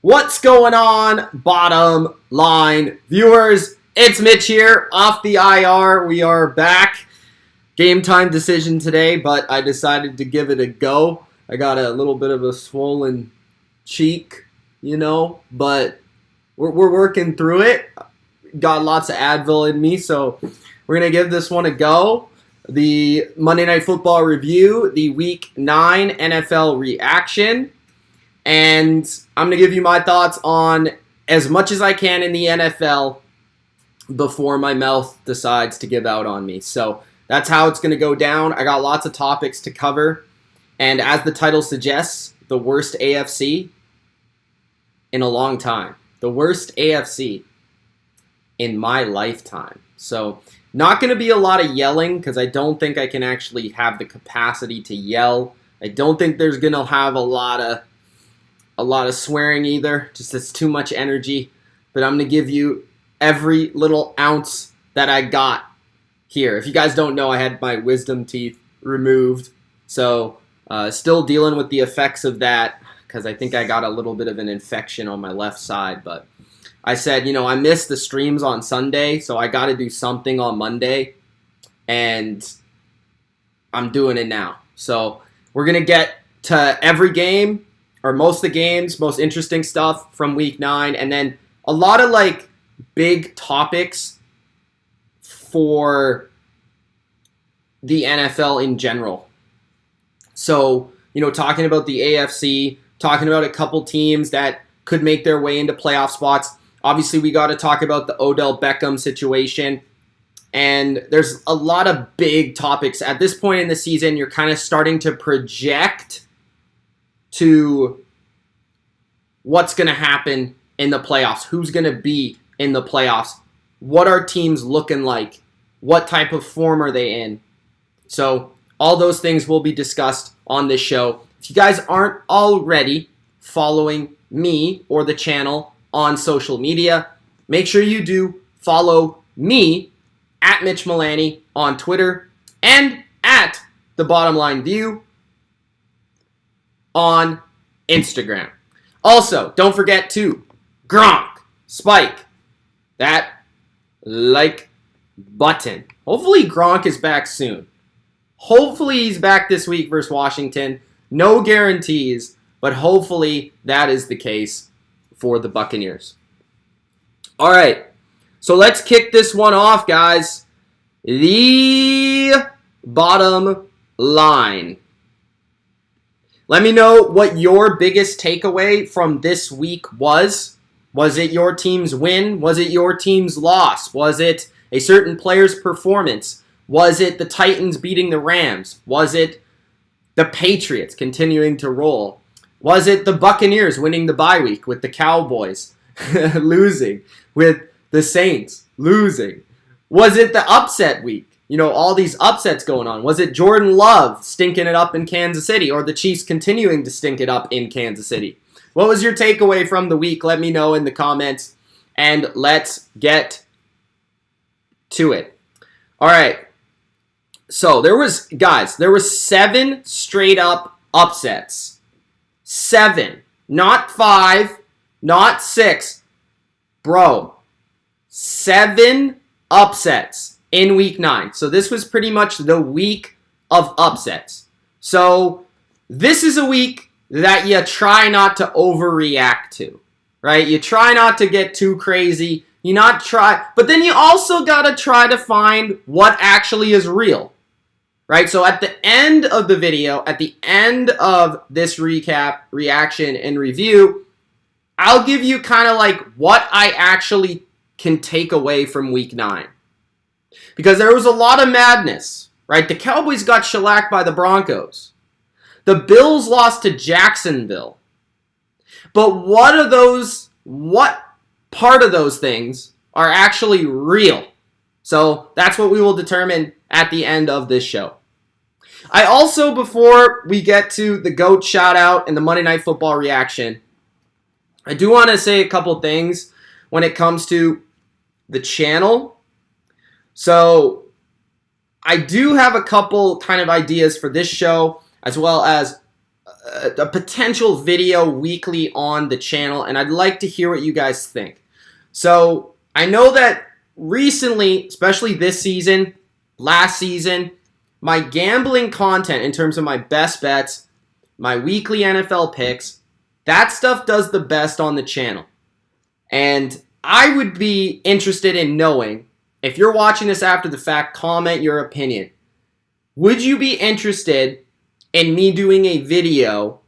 What's going on, bottom line viewers? It's Mitch here, off the IR. We are back. Game time decision today, but I decided to give it a go. I got a little bit of a swollen cheek, but we're working through it. Got lots of Advil in me, so we're going to give this one a go. The Monday Night Football review, the Week 9 NFL reaction. And I'm going to give you my thoughts on as much as I can in the NFL before my mouth decides to give out on me. So that's how it's going to go down. I got lots of topics to cover. And as the title suggests, the worst AFC in a long time. The worst AFC in my lifetime. So not going to be a lot of yelling because I don't think I can actually have the capacity to yell. I don't think there's going to have a lot of swearing either, just it's too much energy, but I'm going to give you every little ounce that I got here. If you guys don't know, I had my wisdom teeth removed, so still dealing with the effects of that because I think I got a little bit of an infection on my left side, but I said, I missed the streams on Sunday, so I got to do something on Monday, and I'm doing it now. So we're going to get to every game, or most of the games, most interesting stuff from Week 9, and then a lot of big topics for the NFL in general. So, talking about the AFC, talking about a couple teams that could make their way into playoff spots. Obviously, we got to talk about the Odell Beckham situation, and there's a lot of big topics. At this point in the season, you're kind of starting to project to what's going to happen in the playoffs, who's going to be in the playoffs, what are teams looking like, what type of form are they in. So all those things will be discussed on this show. If you guys aren't already following me or the channel on social media, make sure you do follow me at Mitch Milani on Twitter and at TheBottomLineView on Instagram. Also, don't forget to spike that like button. Hopefully Gronk is back soon. Hopefully he's back this week versus Washington. No guarantees, but hopefully that is the case for the Buccaneers. All right, so let's kick this one off, guys. The bottom line. Let me know what your biggest takeaway from this week was. Was it your team's win? Was it your team's loss? Was it a certain player's performance? Was it the Titans beating the Rams? Was it the Patriots continuing to roll? Was it the Buccaneers winning the bye week with the Cowboys losing, with the Saints losing? Was it the upset week? All these upsets going on. Was it Jordan Love stinking it up in Kansas City, or the Chiefs continuing to stink it up in Kansas City? What was your takeaway from the week? Let me know in the comments, and let's get to it. All right. So there was 7 straight up upsets. 7. Not 5, not 6. Bro, 7 upsets in Week 9. So this was pretty much the week of upsets. So this is a week that you try not to overreact to, right? You try not to get too crazy. But then you also got to try to find what actually is real, right? So at the end of the video, at the end of this recap, reaction, and review, I'll give you kind of what I actually can take away from Week 9. Because there was a lot of madness, right? The Cowboys got shellacked by the Broncos. The Bills lost to Jacksonville. But what part of those things are actually real? So that's what we will determine at the end of this show. I also, before we get to the GOAT shout out and the Monday Night Football reaction, I do want to say a couple things when it comes to the channel. So I do have a couple kind of ideas for this show, as well as a potential video weekly on the channel, and I'd like to hear what you guys think. So I know that recently, especially this season, last season, my gambling content in terms of my best bets, my weekly NFL picks, that stuff does the best on the channel. And I would be interested in knowing, if you're watching this after the fact, comment your opinion. Would you be interested in me doing a video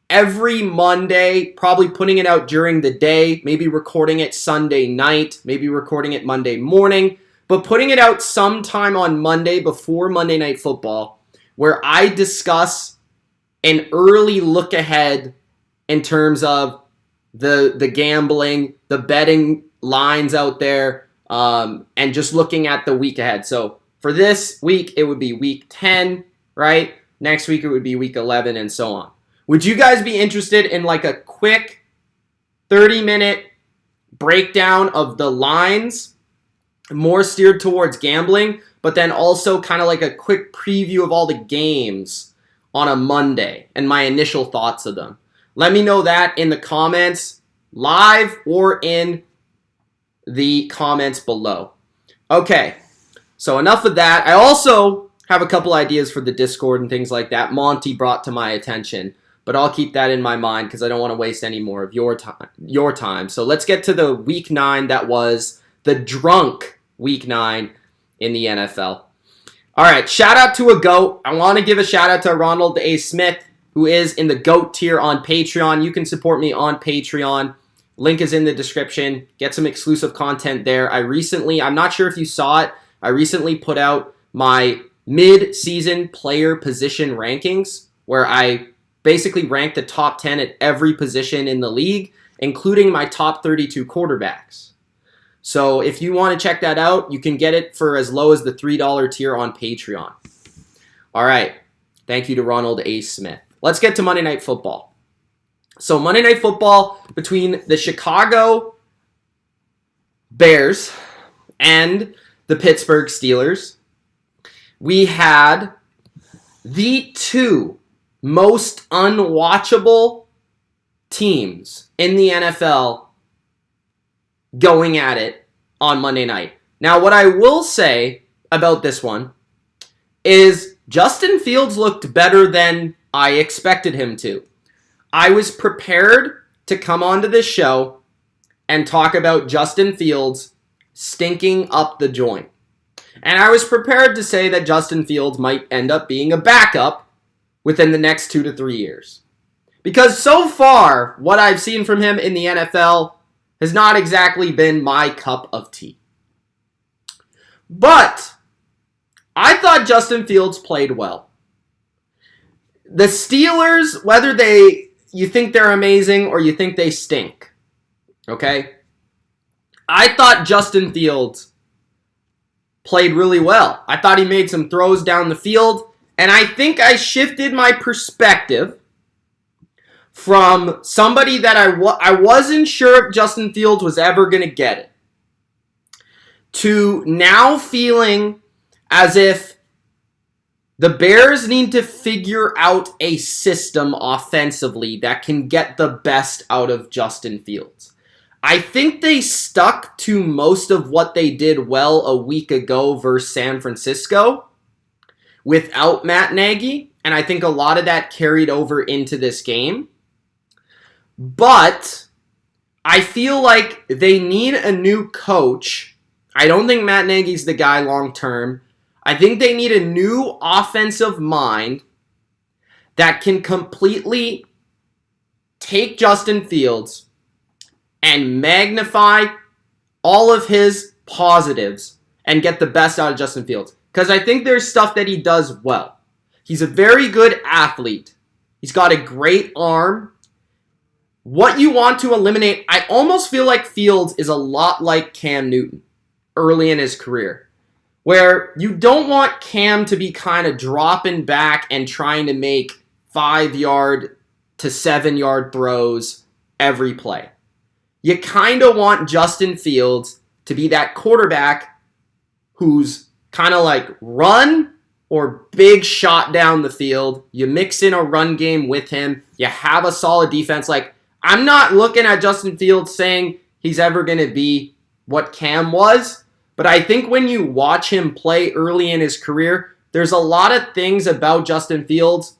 every Monday, probably putting it out during the day, maybe recording it Sunday night, maybe recording it Monday morning, but putting it out sometime on Monday before Monday Night Football, where I discuss an early look ahead in terms of the gambling, the betting lines out there, and just looking at the week ahead. So for this week, it would be week 10, right? Next week, it would be week 11, and so on. Would you guys be interested in like a quick 30-minute breakdown of the lines, more steered towards gambling, but then also kind of like a quick preview of all the games on a Monday and my initial thoughts of them? Let me know that in the comments, live or in the comments below. Okay, so enough of that. I also have a couple ideas for the Discord and things like that Monty brought to my attention, but I'll keep that in my mind because I don't want to waste any more of your time. So let's get to the week 9 that was the drunk week 9 in the NFL. All right, shout out to a GOAT. I want to give a shout out to Ronald A. Smith, who is in the GOAT tier on Patreon. You can support me on Patreon. Link is in the description. Get some exclusive content there. I'm not sure if you saw it, I recently put out my mid-season player position rankings, where I basically ranked the top 10 at every position in the league, including my top 32 quarterbacks. So if you want to check that out, you can get it for as low as the $3 tier on Patreon. All right. Thank you to Ronald A. Smith. Let's get to Monday Night Football. So Monday Night Football between the Chicago Bears and the Pittsburgh Steelers. We had the two most unwatchable teams in the NFL going at it on Monday night. Now, what I will say about this one is Justin Fields looked better than I expected him to. I was prepared to come onto this show and talk about Justin Fields stinking up the joint. And I was prepared to say that Justin Fields might end up being a backup within the next 2 to 3 years. Because so far, what I've seen from him in the NFL has not exactly been my cup of tea. But I thought Justin Fields played well. The Steelers, whether you think they're amazing or you think they stink, okay? I thought Justin Fields played really well. I thought he made some throws down the field, and I think I shifted my perspective from somebody that I wasn't sure if Justin Fields was ever going to get it, to now feeling as if the Bears need to figure out a system offensively that can get the best out of Justin Fields. I think they stuck to most of what they did well a week ago versus San Francisco without Matt Nagy, and I think a lot of that carried over into this game. But I feel like they need a new coach. I don't think Matt Nagy's the guy long term. I think they need a new offensive mind that can completely take Justin Fields and magnify all of his positives and get the best out of Justin Fields. Because I think there's stuff that he does well. He's a very good athlete. He's got a great arm. What you want to eliminate, I almost feel like Fields is a lot like Cam Newton early in his career, where you don't want Cam to be kind of dropping back and trying to make 5-yard to 7-yard throws every play. You kind of want Justin Fields to be that quarterback who's kind of like run or big shot down the field. You mix in a run game with him. You have a solid defense. Like, I'm not looking at Justin Fields saying he's ever going to be what Cam was, but I think when you watch him play early in his career, there's a lot of things about Justin Fields,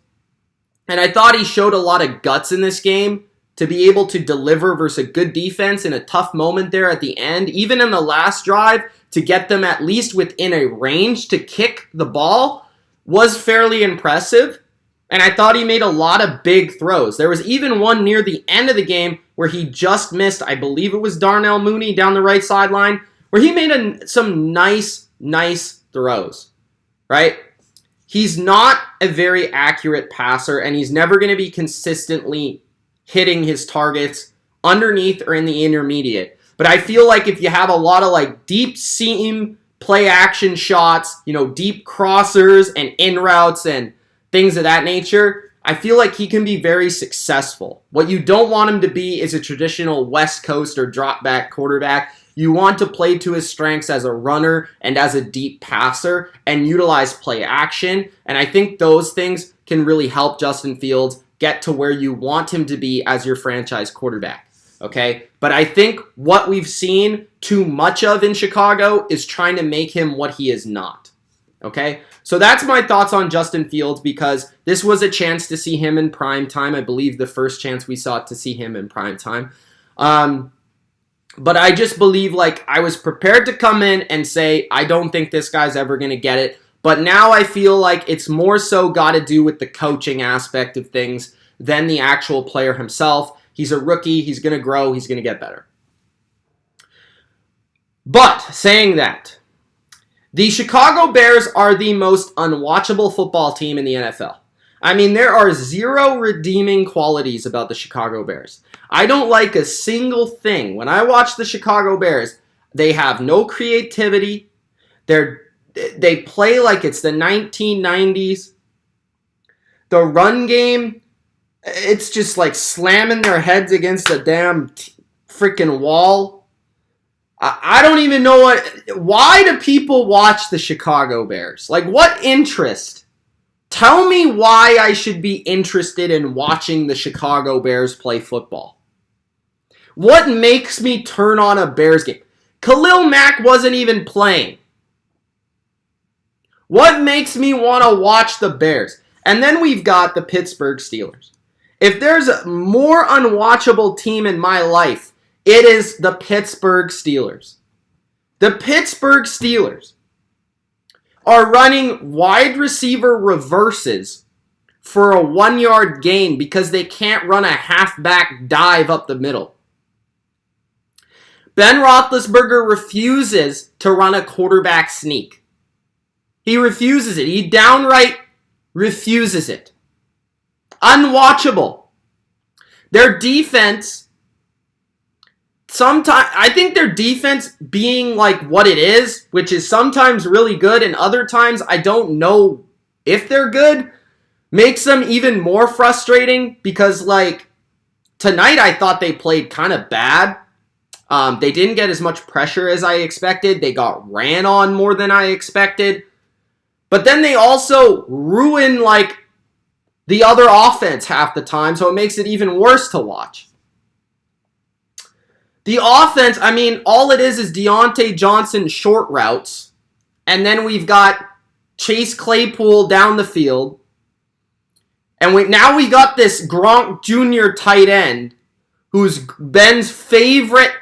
and I thought he showed a lot of guts in this game to be able to deliver versus a good defense in a tough moment there at the end, even in the last drive, to get them at least within a range to kick the ball was fairly impressive. And I thought he made a lot of big throws. There was even one near the end of the game where he just missed, I believe it was Darnell Mooney down the right sideline, where he made some nice throws, right? He's not a very accurate passer, and he's never going to be consistently hitting his targets underneath or in the intermediate. But I feel like if you have a lot of like deep seam play action shots, deep crossers and in routes and things of that nature, I feel like he can be very successful. What you don't want him to be is a traditional West Coast or drop back quarterback. You want to play to his strengths as a runner and as a deep passer and utilize play action. And I think those things can really help Justin Fields get to where you want him to be as your franchise quarterback. Okay? But I think what we've seen too much of in Chicago is trying to make him what he is not. Okay? So that's my thoughts on Justin Fields, because this was a chance to see him in prime time. I believe the first chance we saw to see him in prime time. But I just believe, like, I was prepared to come in and say, I don't think this guy's ever going to get it. But now I feel like it's more so got to do with the coaching aspect of things than the actual player himself. He's a rookie. He's going to grow. He's going to get better. But saying that, the Chicago Bears are the most unwatchable football team in the NFL. I mean, there are zero redeeming qualities about the Chicago Bears. I don't like a single thing. When I watch the Chicago Bears, they have no creativity. They play like it's the 1990s. The run game, it's just like slamming their heads against a damn freaking wall. I don't even know why do people watch the Chicago Bears? Like, what interest? Tell me why I should be interested in watching the Chicago Bears play football. What makes me turn on a Bears game? Khalil Mack wasn't even playing. What makes me want to watch the Bears? And then we've got the Pittsburgh Steelers. If there's a more unwatchable team in my life, it is the Pittsburgh Steelers. The Pittsburgh Steelers are running wide receiver reverses for a 1-yard gain because they can't run a halfback dive up the middle. Ben Roethlisberger refuses to run a quarterback sneak. He refuses it. He downright refuses it. Unwatchable. Their defense, I think their defense being like what it is, which is sometimes really good and other times I don't know if they're good, makes them even more frustrating because, like, tonight I thought they played kind of bad. They didn't get as much pressure as I expected. They got ran on more than I expected. But then they also ruin, like, the other offense half the time, so it makes it even worse to watch. The offense, I mean, all it is Deontay Johnson short routes, and then we've got Chase Claypool down the field, and now we got this Gronk Jr. tight end, who's Ben's favorite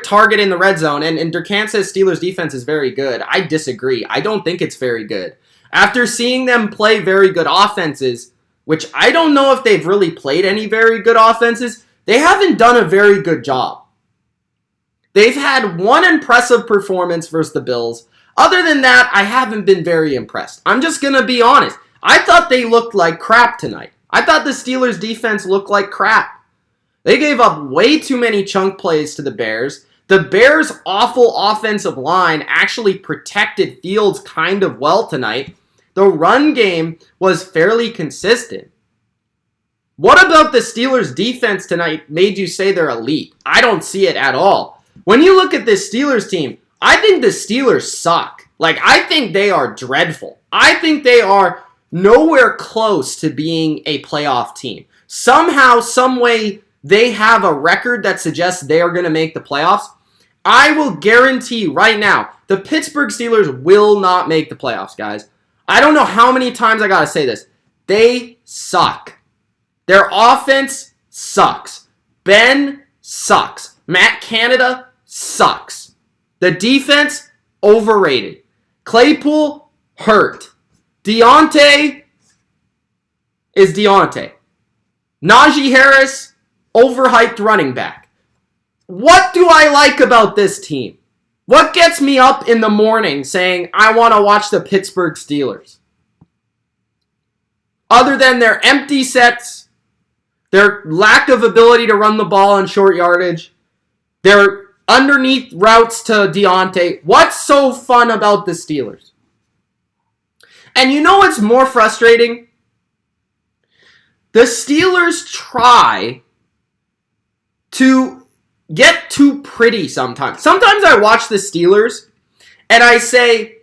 target in the red zone, and Durkant says Steelers defense is very good. I disagree. I don't think it's very good. After seeing them play very good offenses, which I don't know if they've really played any very good offenses, they haven't done a very good job. They've had one impressive performance versus the Bills. Other than that, I haven't been very impressed. I'm just going to be honest. I thought they looked like crap tonight. I thought the Steelers defense looked like crap. They gave up way too many chunk plays to the Bears. The Bears' awful offensive line actually protected Fields kind of well tonight. The run game was fairly consistent. What about the Steelers' defense tonight made you say they're elite? I don't see it at all. When you look at this Steelers team, I think the Steelers suck. Like, I think they are dreadful. I think they are nowhere close to being a playoff team. Somehow, some way, they have a record that suggests they are going to make the playoffs. I will guarantee right now, the Pittsburgh Steelers will not make the playoffs, guys. I don't know how many times I got to say this. They suck. Their offense sucks. Ben sucks. Matt Canada sucks. The defense, overrated. Claypool, hurt. Deontay is Deontay. Najee Harris, overhyped running back. What do I like about this team? What gets me up in the morning saying I want to watch the Pittsburgh Steelers? Other than their empty sets, their lack of ability to run the ball on short yardage, their underneath routes to Deontay. What's so fun about the Steelers? And you know what's more frustrating? The Steelers try to get too pretty sometimes. Sometimes I watch the Steelers and I say,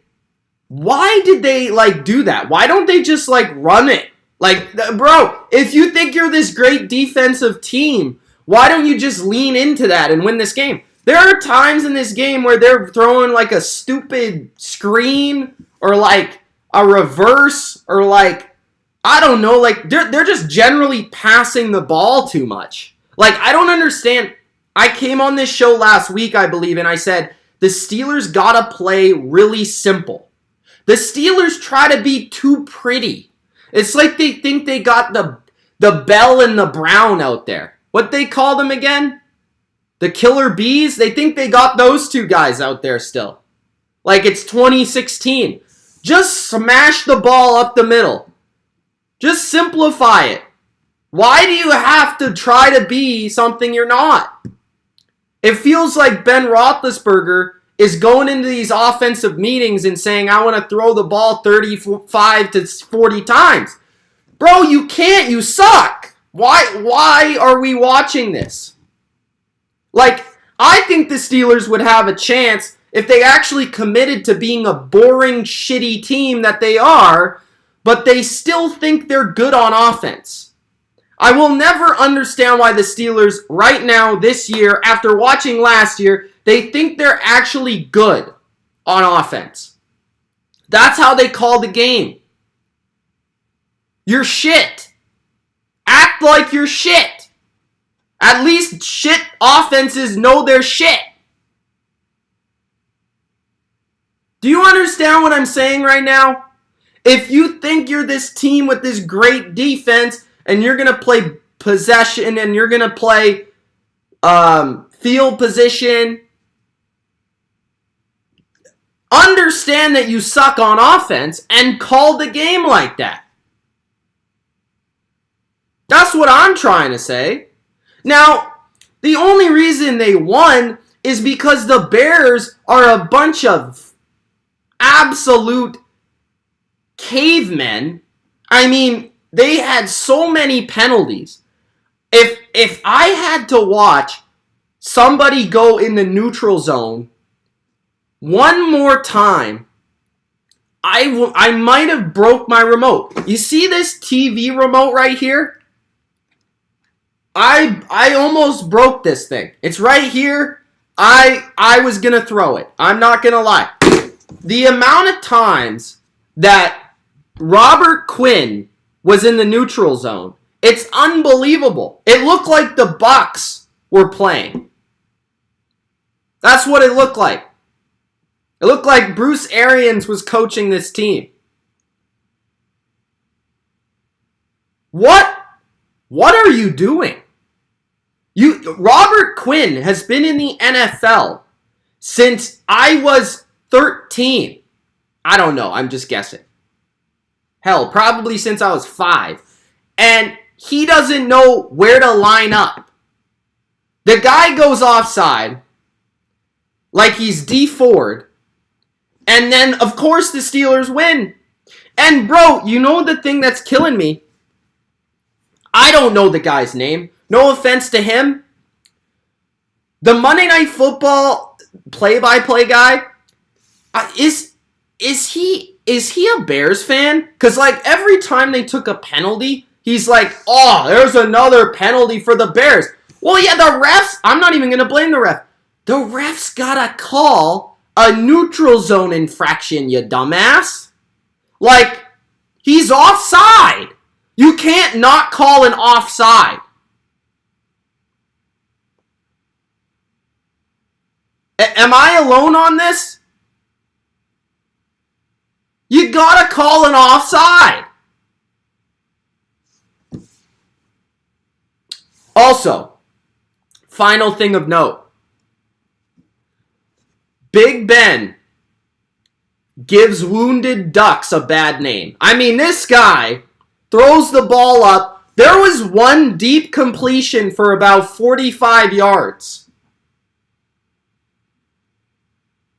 why did they do that? Why don't they just run it? Bro, if you think you're this great defensive team, why don't you just lean into that and win this game? There are times in this game where they're throwing a stupid screen or a reverse or I don't know, they're just generally passing the ball too much. I don't understand. I came on this show last week, I believe, and I said the Steelers gotta play really simple. The Steelers try to be too pretty. It's like they think they got the Bell and the Brown out there. What they call them again? The Killer Bees? They think they got those two guys out there still. Like it's 2016. Just smash the ball up the middle. Just simplify it. Why do you have to try to be something you're not? It feels like Ben Roethlisberger is going into these offensive meetings and saying, I want to throw the ball 35 to 40 times. Bro, you can't. You suck. Why are we watching this? I think the Steelers would have a chance if they actually committed to being a boring, shitty team that they are, but they still think they're good on offense. I will never understand why the Steelers right now, this year, after watching last year, they think they're actually good on offense. That's how they call the game. You're shit. Act like you're shit. At least shit offenses know their shit. Do you understand what I'm saying right now? If you think you're this team with this great defense and you're going to play possession and you're going to play field position, understand that you suck on offense and call the game like that. That's what I'm trying to say. Now, the only reason they won is because the Bears are a bunch of absolute cavemen. I mean, they had so many penalties. If I had to watch somebody go in the neutral zone one more time, I might have broke my remote. You see this TV remote right here? I almost broke this thing. It's right here. I was going to throw it. I'm not going to lie. The amount of times that Robert Quinn was in the neutral zone, it's unbelievable. It looked like the Bucs were playing. That's what it looked like. It looked like Bruce Arians was coaching this team. What are you doing? Robert Quinn has been in the NFL since I was 13. I don't know. I'm just guessing. Hell, probably since I was 5. And he doesn't know where to line up. The guy goes offside like he's Dee Ford. And then, of course, the Steelers win. And, bro, you know the thing that's killing me? I don't know the guy's name. No offense to him. The Monday Night Football play-by-play guy, is he a Bears fan? Because, like, every time they took a penalty, he's like, oh, there's another penalty for the Bears. Well, yeah, the refs, I'm not even going to blame the ref. The refs got to call a neutral zone infraction, you dumbass. Like, he's offside. You can't not call an offside. Am I alone on this? You gotta call an offside. Also, final thing of note. Big Ben gives wounded ducks a bad name. I mean, this guy throws the ball up. There was one deep completion for about 45 yards.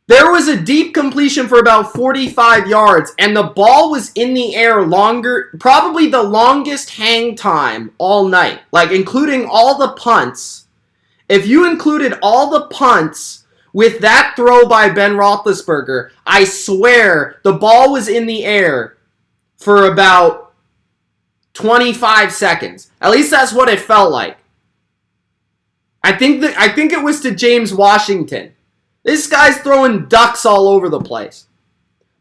There was a deep completion for about 45 yards, and the ball was in the air longer, probably the longest hang time all night, like including all the punts. If you included all the punts with that throw by Ben Roethlisberger, I swear the ball was in the air for about 25 seconds. At least that's what it felt like. I think it was to James Washington. This guy's throwing ducks all over the place.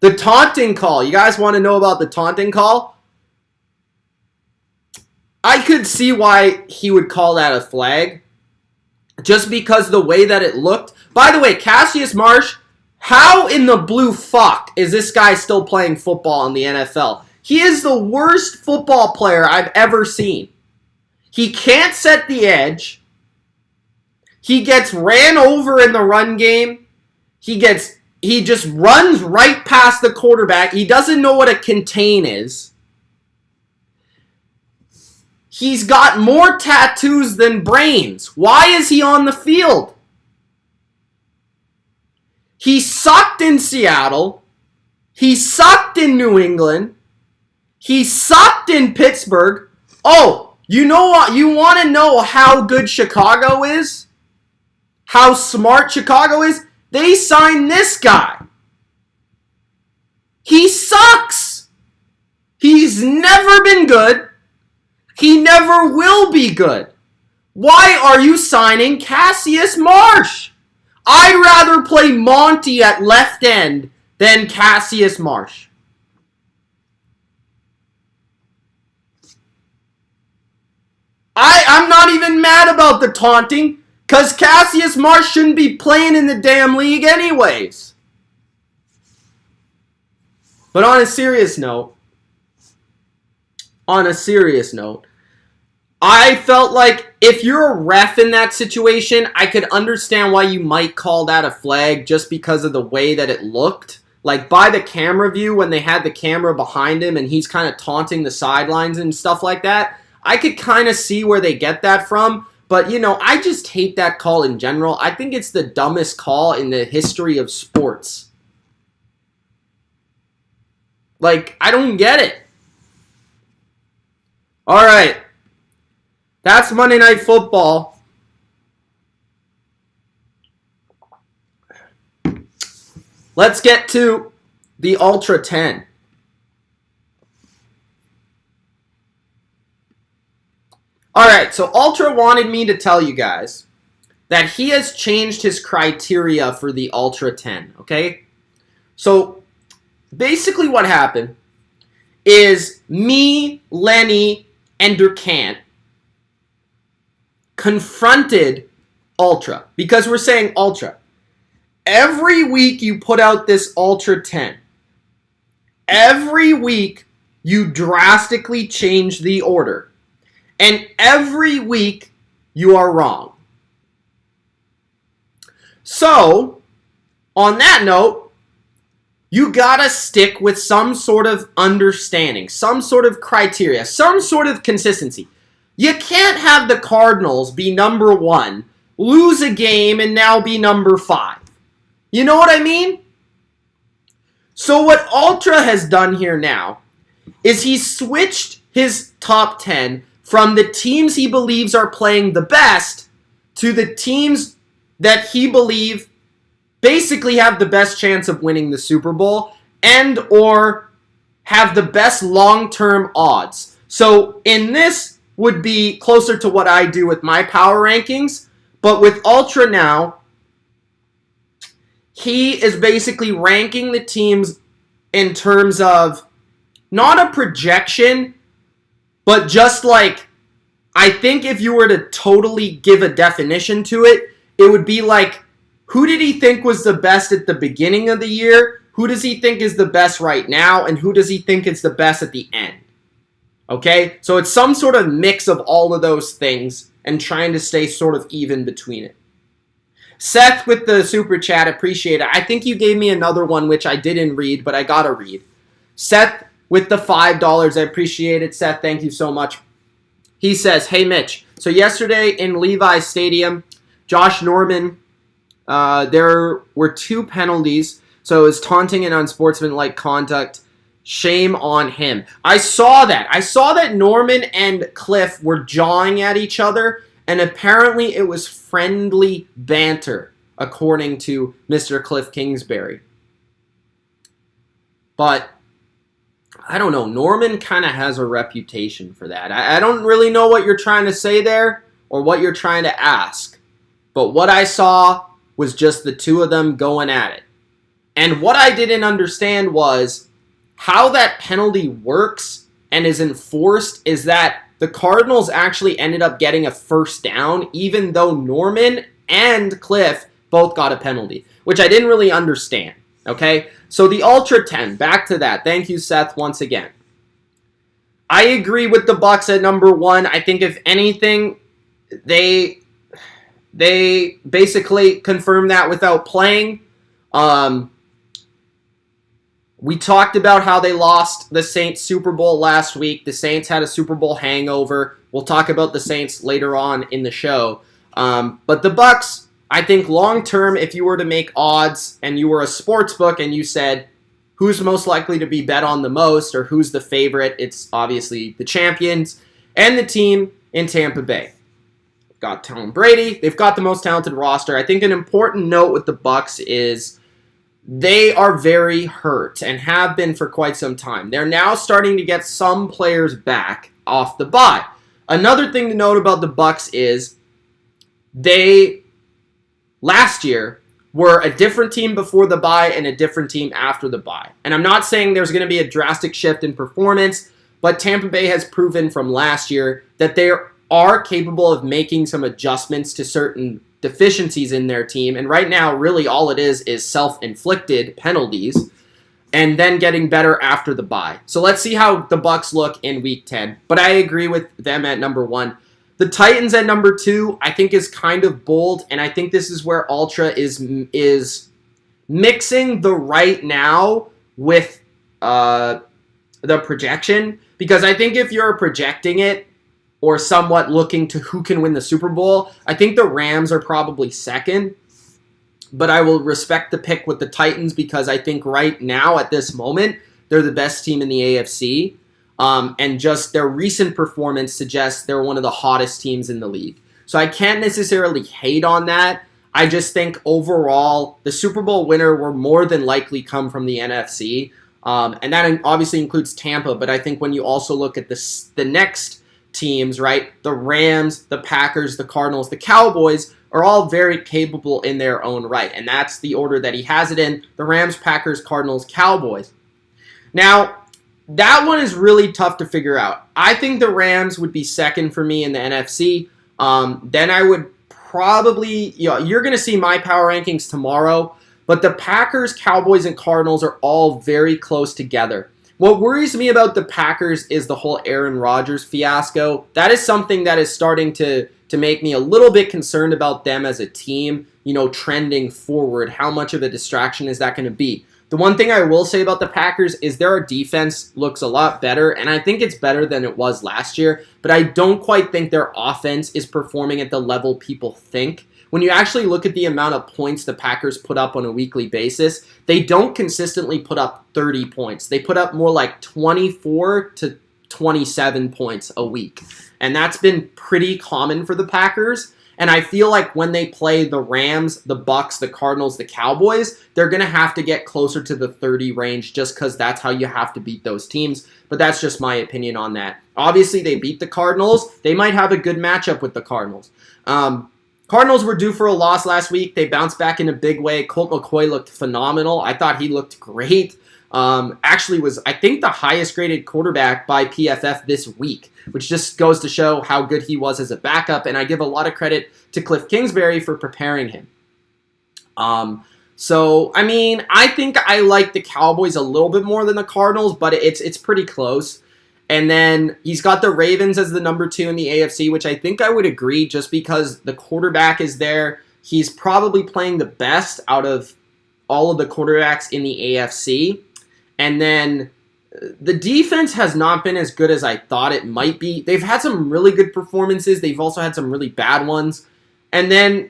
The taunting call. You guys want to know about the taunting call? I could see why he would call that a flag. Just because the way that it looked. By the way, Cassius Marsh, how in the blue fuck is this guy still playing football in the NFL? He is the worst football player I've ever seen. He can't set the edge. He gets ran over in the run game. He just runs right past the quarterback. He doesn't know what a contain is. He's got more tattoos than brains. Why is he on the field? He sucked in Seattle. He sucked in New England. He sucked in Pittsburgh. Oh, you know what? You want to know how good Chicago is? How smart Chicago is? They signed this guy. He sucks. He's never been good. He never will be good. Why are you signing Cassius Marsh? I'd rather play Monty at left end than Cassius Marsh. I'm not even mad about the taunting. Because Cassius Marsh shouldn't be playing in the damn league anyways. But on a serious note, I felt like if you're a ref in that situation, I could understand why you might call that a flag just because of the way that it looked. Like by the camera view, when they had the camera behind him and he's kind of taunting the sidelines and stuff like that, I could kind of see where they get that from. But, you know, I just hate that call in general. I think it's the dumbest call in the history of sports. Like, I don't get it. All right. That's Monday Night Football. Let's get to the Ultra 10. Alright, so Ultra wanted me to tell you guys that he has changed his criteria for the Ultra 10, okay? So, basically what happened is me, Lenny, and Durkant confronted Ultra, because we're saying Ultra. Every week you put out this Ultra 10. Every week you drastically change the order. And every week, you are wrong. So, on that note, you gotta stick with some sort of understanding, some sort of criteria, some sort of consistency. You can't have the Cardinals be number 1, lose a game, and now be number 5. You know what I mean? So what Ultra has done here now is he switched his top 10 from the teams he believes are playing the best to the teams that he believes basically have the best chance of winning the Super Bowl. and or have the best long-term odds. So in this would be closer to what I do with my power rankings, but with Ultra now, he is basically ranking the teams in terms of not a projection, but just like, I think if you were to totally give a definition to it, it would be like, who did he think was the best at the beginning of the year? Who does he think is the best right now? And who does he think is the best at the end? Okay? So it's some sort of mix of all of those things and trying to stay sort of even between it. Seth with the super chat, appreciate it. I think you gave me another one which I didn't read, but I gotta read. Seth with the $5, I appreciate it. Seth, thank you so much. He says, hey Mitch, so yesterday in Levi's Stadium, Josh Norman, there were 2 penalties, so it was taunting and unsportsmanlike conduct. Shame on him. I saw that. I saw that Norman and Cliff were jawing at each other, and apparently it was friendly banter, according to Mr. Cliff Kingsbury. But I don't know. Norman kind of has a reputation for that. I don't really know what you're trying to say there or what you're trying to ask. But what I saw was just the 2 of them going at it. And what I didn't understand was how that penalty works and is enforced is that the Cardinals actually ended up getting a first down, even though Norman and Cliff both got a penalty, which I didn't really understand. Okay? So the Ultra 10, back to that. Thank you, Seth, once again. I agree with the Bucs at number 1. I think if anything, they basically confirmed that without playing. We talked about how they lost the Saints Super Bowl last week. The Saints had a Super Bowl hangover. We'll talk about the Saints later on in the show. But the Bucs, I think long term, if you were to make odds and you were a sports book and you said who's most likely to be bet on the most or who's the favorite, it's obviously the champions and the team in Tampa Bay. They've got Tom Brady. They've got the most talented roster. I think an important note with the Bucs is they are very hurt and have been for quite some time. They're now starting to get some players back off the bye. Another thing to note about the Bucs is they last year were a different team before the bye and a different team after the bye. And I'm not saying there's going to be a drastic shift in performance, but Tampa Bay has proven from last year that they are capable of making some adjustments to certain deficiencies in their team. And right now, really all it is self-inflicted penalties and then getting better after the bye. So let's see how the Bucs look in Week 10. But I agree with them at number 1. The Titans at number 2, I think is kind of bold, and I think this is where Ultra is mixing the right now with the projection. Because I think if you're projecting it, or somewhat looking to who can win the Super Bowl, I think the Rams are probably second. But I will respect the pick with the Titans because I think right now, at this moment, they're the best team in the AFC. And just their recent performance suggests they're one of the hottest teams in the league. So I can't necessarily hate on that. I just think overall, the Super Bowl winner will more than likely come from the NFC. And that obviously includes Tampa. But I think when you also look at the next teams, right? The Rams, the Packers, the Cardinals, the Cowboys are all very capable in their own right. And that's the order that he has it in. The Rams, Packers, Cardinals, Cowboys. Now, that one is really tough to figure out. I think the Rams would be second for me in the NFC. Then I would probably, you're going to see my power rankings tomorrow. But the Packers, Cowboys, and Cardinals are all very close together. What worries me about the Packers is the whole Aaron Rodgers fiasco. That is something that is starting to make me a little bit concerned about them as a team, trending forward. How much of a distraction is that going to be? The one thing I will say about the Packers is their defense looks a lot better, and I think it's better than it was last year, but I don't quite think their offense is performing at the level people think. When you actually look at the amount of points the Packers put up on a weekly basis, they don't consistently put up 30 points. They put up more like 24 to 27 points a week. And that's been pretty common for the Packers. And I feel like when they play the Rams, the Bucs, the Cardinals, the Cowboys, they're going to have to get closer to the 30 range just because that's how you have to beat those teams. But that's just my opinion on that. Obviously, they beat the Cardinals. They might have a good matchup with the Cardinals. Cardinals were due for a loss last week. They bounced back in a big way. Colt McCoy looked phenomenal. I thought he looked great. Actually was, I think, the highest graded quarterback by PFF this week, which just goes to show how good he was as a backup, and I give a lot of credit to Cliff Kingsbury for preparing him. So, I mean, I think I like the Cowboys a little bit more than the Cardinals, but it's pretty close. And then he's got the Ravens as the number 2 in the AFC, which I think I would agree just because the quarterback is there. He's probably playing the best out of all of the quarterbacks in the AFC. And then the defense has not been as good as I thought it might be. They've had some really good performances. They've also had some really bad ones. And then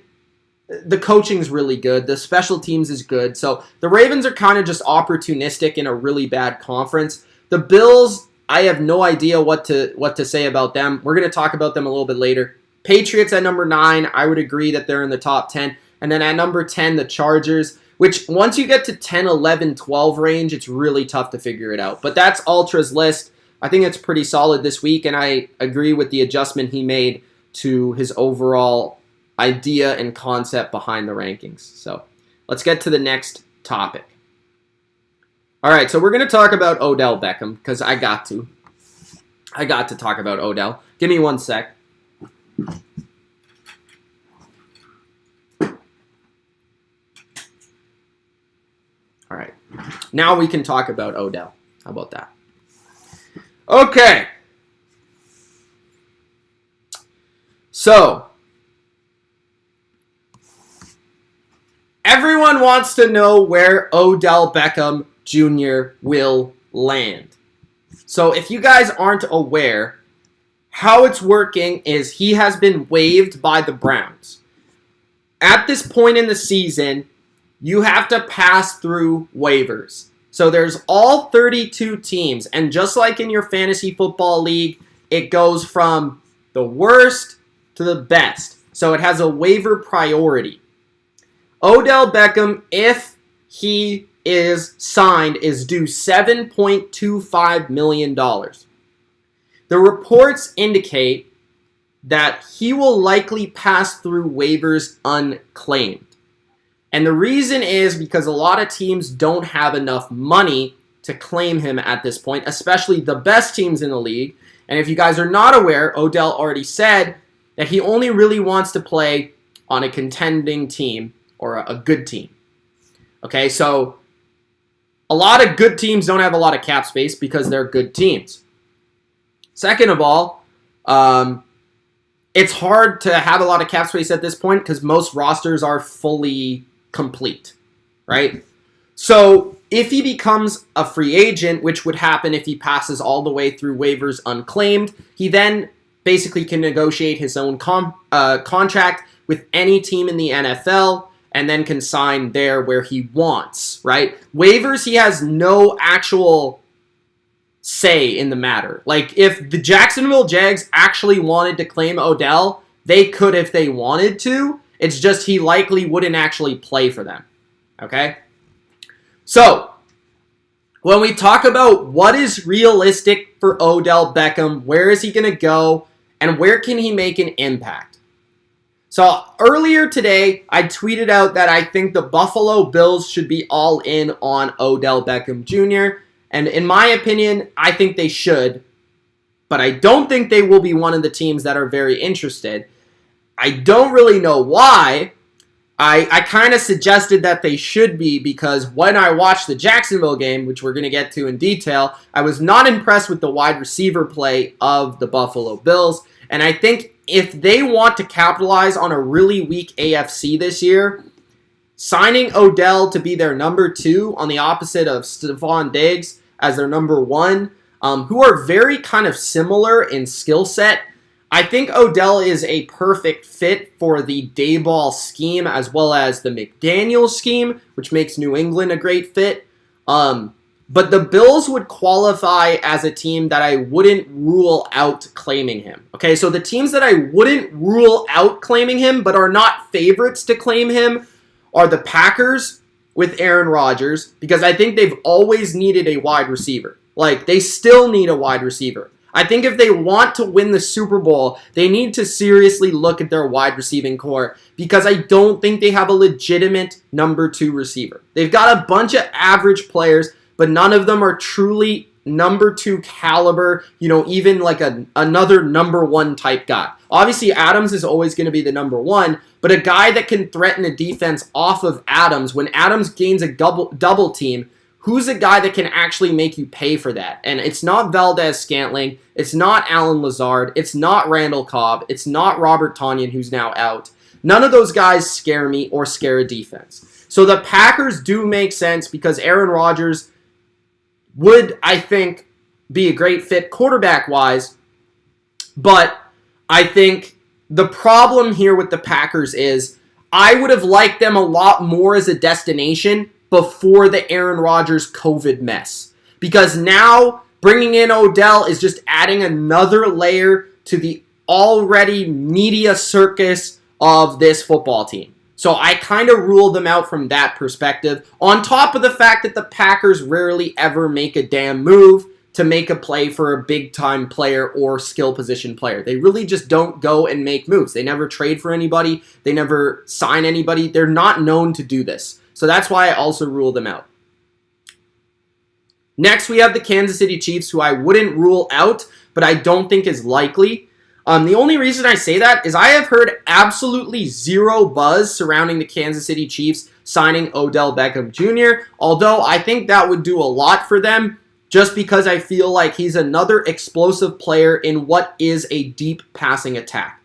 the coaching's really good. The special teams is good. So the Ravens are kind of just opportunistic in a really bad conference. The Bills, I have no idea what to say about them. We're going to talk about them a little bit later. Patriots at number 9, I would agree that they're in the top 10. And then at number 10, the Chargers, which once you get to 10, 11, 12 range, it's really tough to figure it out. But that's Ultra's list. I think it's pretty solid this week, and I agree with the adjustment he made to his overall idea and concept behind the rankings. So let's get to the next topic. All right, so we're going to talk about Odell Beckham because I got to. I got to talk about Odell. Give me one sec. All right, now we can talk about Odell. How about that? Okay. So, everyone wants to know where Odell Beckham Jr. will land. So, if you guys aren't aware, how it's working is he has been waived by the Browns. At this point in the season, you have to pass through waivers. So there's all 32 teams, and just like in your fantasy football league, it goes from the worst to the best. So it has a waiver priority. Odell Beckham, if he is signed, is due $7.25 million. The reports indicate that he will likely pass through waivers unclaimed. And the reason is because a lot of teams don't have enough money to claim him at this point, especially the best teams in the league. And if you guys are not aware, Odell already said that he only really wants to play on a contending team or a good team. Okay, so a lot of good teams don't have a lot of cap space because they're good teams. Second of all, it's hard to have a lot of cap space at this point because most rosters are fully complete, right? So if he becomes a free agent, which would happen if he passes all the way through waivers unclaimed, he then basically can negotiate his own contract with any team in the NFL and then can sign there where he wants, right? Waivers, he has no actual say in the matter. Like, if the Jacksonville Jags actually wanted to claim Odell, they could if they wanted to. It's just he likely wouldn't actually play for them. Okay? So, when we talk about what is realistic for Odell Beckham, where is he going to go, and where can he make an impact? So, earlier today, I tweeted out that I think the Buffalo Bills should be all in on Odell Beckham Jr., and in my opinion, I think they should, but I don't think they will be one of the teams that are very interested. I don't really know why. I kind of suggested that they should be because when I watched the Jacksonville game, which we're going to get to in detail, I was not impressed with the wide receiver play of the Buffalo Bills. And I think if they want to capitalize on a really weak AFC this year, signing Odell to be their number 2 on the opposite of Stephon Diggs as their number 1, who are very kind of similar in skill set, I think Odell is a perfect fit for the Dayball scheme as well as the McDaniel scheme, which makes New England a great fit. But the Bills would qualify as a team that I wouldn't rule out claiming him. Okay, so the teams that I wouldn't rule out claiming him but are not favorites to claim him are the Packers with Aaron Rodgers, because I think they've always needed a wide receiver. Like, they still need a wide receiver. I think if they want to win the Super Bowl, they need to seriously look at their wide receiving core, because I don't think they have a legitimate number 2 receiver. They've got a bunch of average players, but none of them are truly number 2 caliber, even like another number 1 type guy. Obviously, Adams is always going to be the number 1, but a guy that can threaten a defense off of Adams, when Adams gains a double team, who's a guy that can actually make you pay for that? And it's not Valdez-Scantling, it's not Alan Lazard, it's not Randall Cobb, it's not Robert Tonyan, who's now out. None of those guys scare me or scare a defense. So the Packers do make sense because Aaron Rodgers would, I think, be a great fit quarterback-wise, but I think the problem here with the Packers is I would have liked them a lot more as a destination before the Aaron Rodgers COVID mess. Because now bringing in Odell is just adding another layer to the already media circus of this football team. So I kind of rule them out from that perspective, on top of the fact that the Packers rarely ever make a damn move to make a play for a big-time player or skill position player. They really just don't go and make moves. They never trade for anybody. They never sign anybody. They're not known to do this. So that's why I also rule them out. Next, we have the Kansas City Chiefs, who I wouldn't rule out, but I don't think is likely. The only reason I say that is I have heard absolutely zero buzz surrounding the Kansas City Chiefs signing Odell Beckham Jr., although I think that would do a lot for them, just because I feel like he's another explosive player in what is a deep passing attack.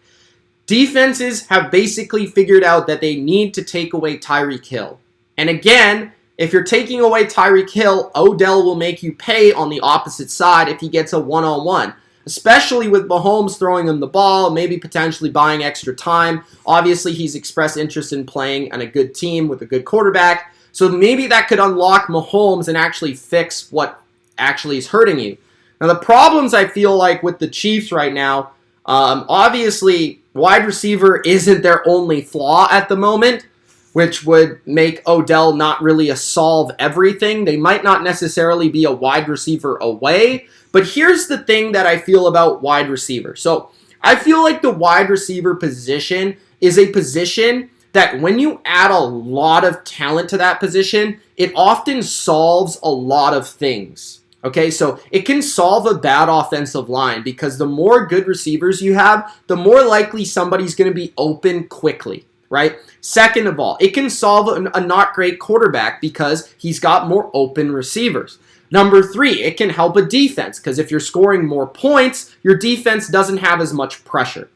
Defenses have basically figured out that they need to take away Tyreek Hill. And again, if you're taking away Tyreek Hill, Odell will make you pay on the opposite side if he gets a one-on-one. Especially with Mahomes throwing him the ball, maybe potentially buying extra time. Obviously, he's expressed interest in playing on a good team with a good quarterback. So maybe that could unlock Mahomes and actually fix what actually is hurting you. Now, the problems I feel like with the Chiefs right now, obviously, wide receiver isn't their only flaw at the moment, which would make Odell not really a solve everything. They might not necessarily be a wide receiver away, but here's the thing that I feel about wide receiver. So I feel like the wide receiver position is a position that when you add a lot of talent to that position, it often solves a lot of things. Okay, so it can solve a bad offensive line because the more good receivers you have, the more likely somebody's going to be open quickly, right? Second of all, it can solve a not great quarterback because he's got more open receivers. Number 3, it can help a defense because if you're scoring more points, your defense doesn't have as much pressure.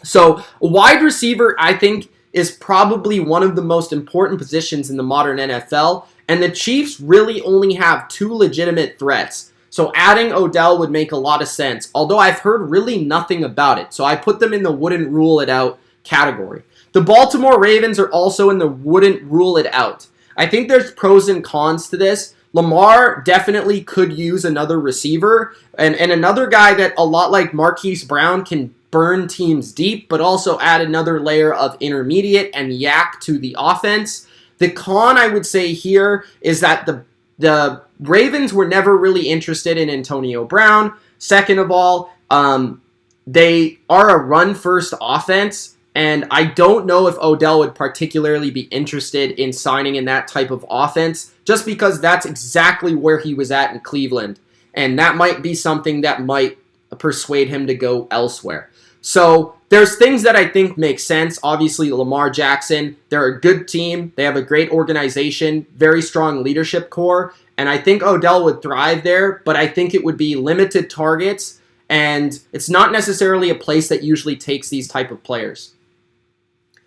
So a wide receiver, I think, is probably one of the most important positions in the modern NFL, and the Chiefs really only have 2 legitimate threats. So adding Odell would make a lot of sense, although I've heard really nothing about it. So I put them in the wouldn't rule it out category. The Baltimore Ravens are also in the wouldn't rule it out. I think there's pros and cons to this. Lamar definitely could use another receiver, and another guy that a lot like Marquise Brown can burn teams deep, but also add another layer of intermediate and yak to the offense. The con I would say here is that the Ravens were never really interested in Antonio Brown. Second of all, they are a run-first offense, and I don't know if Odell would particularly be interested in signing in that type of offense, just because that's exactly where he was at in Cleveland, and that might be something that might persuade him to go elsewhere. So there's things that I think make sense. Obviously, Lamar Jackson, they're a good team. They have a great organization, very strong leadership core, and I think Odell would thrive there, but I think it would be limited targets, and it's not necessarily a place that usually takes these type of players.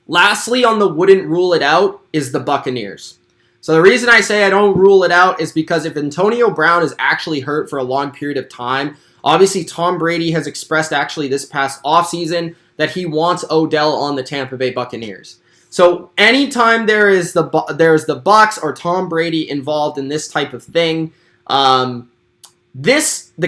Lastly, on the wouldn't rule it out is the Buccaneers. So the reason I say I don't rule it out is because if Antonio Brown is actually hurt for a long period of time, obviously Tom Brady has expressed actually this past offseason that he wants Odell on the Tampa Bay Buccaneers. So anytime there's the Bucs or Tom Brady involved in this type of thing, The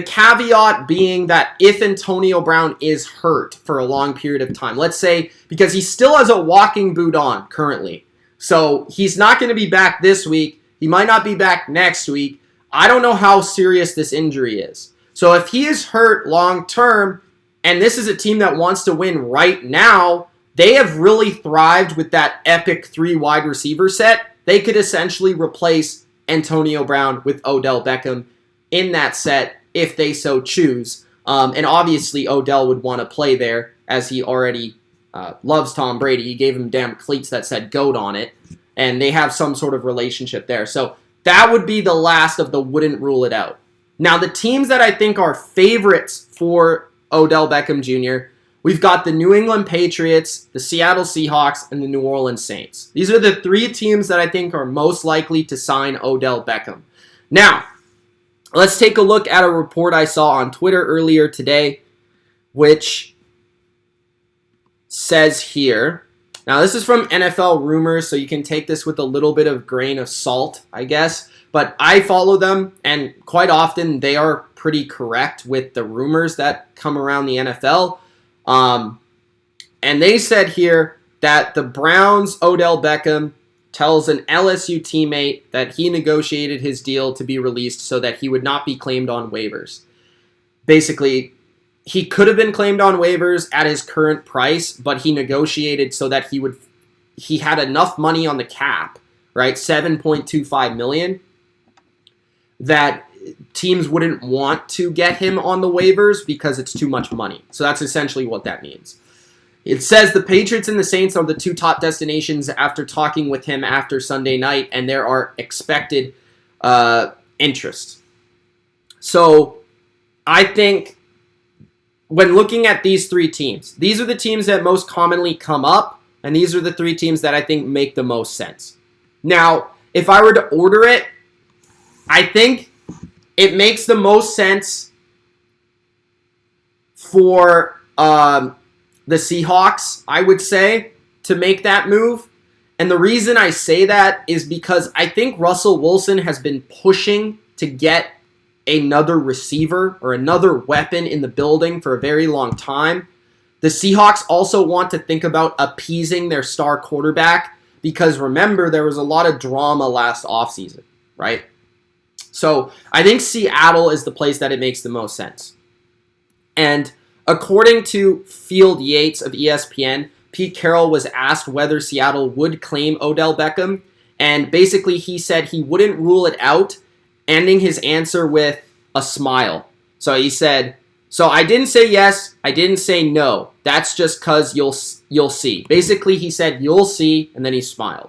caveat being that if Antonio Brown is hurt for a long period of time, let's say, because he still has a walking boot on currently, so he's not going to be back this week. He might not be back next week. I don't know how serious this injury is. So if he is hurt long term, and this is a team that wants to win right now, they have really thrived with that epic 3 wide receiver set. They could essentially replace Antonio Brown with Odell Beckham in that set if they so choose. And obviously Odell would want to play there as he already loves Tom Brady. He gave him damn cleats that said GOAT on it. And they have some sort of relationship there. So that would be the last of the wouldn't rule it out. Now the teams that I think are favorites for Odell Beckham Jr., we've got the New England Patriots, the Seattle Seahawks, and the New Orleans Saints. These are the 3 teams that I think are most likely to sign Odell Beckham. Now, let's take a look at a report I saw on Twitter earlier today, which says here, now this is from NFL Rumors, so you can take this with a little bit of grain of salt, I guess, but I follow them, and quite often they are pretty correct with the rumors that come around the NFL. And they said here that the Browns' Odell Beckham tells an LSU teammate that he negotiated his deal to be released so that he would not be claimed on waivers. Basically, he could have been claimed on waivers at his current price, but he negotiated so that he had enough money on the cap, right? $7.25 million, that teams wouldn't want to get him on the waivers because it's too much money. So that's essentially what that means. It says the Patriots and the Saints are the 2 top destinations after talking with him after Sunday night, and there are expected interest. So I think when looking at these 3 teams, these are the teams that most commonly come up, and these are the 3 teams that I think make the most sense. Now, if I were to order it, I think it makes the most sense for the Seahawks, I would say, to make that move. And the reason I say that is because I think Russell Wilson has been pushing to get another receiver or another weapon in the building for a very long time. The Seahawks also want to think about appeasing their star quarterback because, remember, there was a lot of drama last offseason, right? So I think Seattle is the place that it makes the most sense. And according to Field Yates of ESPN, Pete Carroll was asked whether Seattle would claim Odell Beckham, and basically he said he wouldn't rule it out, ending his answer with a smile. So he said, "So I didn't say yes, I didn't say no. That's just because you'll see." Basically, he said, "You'll see," and then he smiled.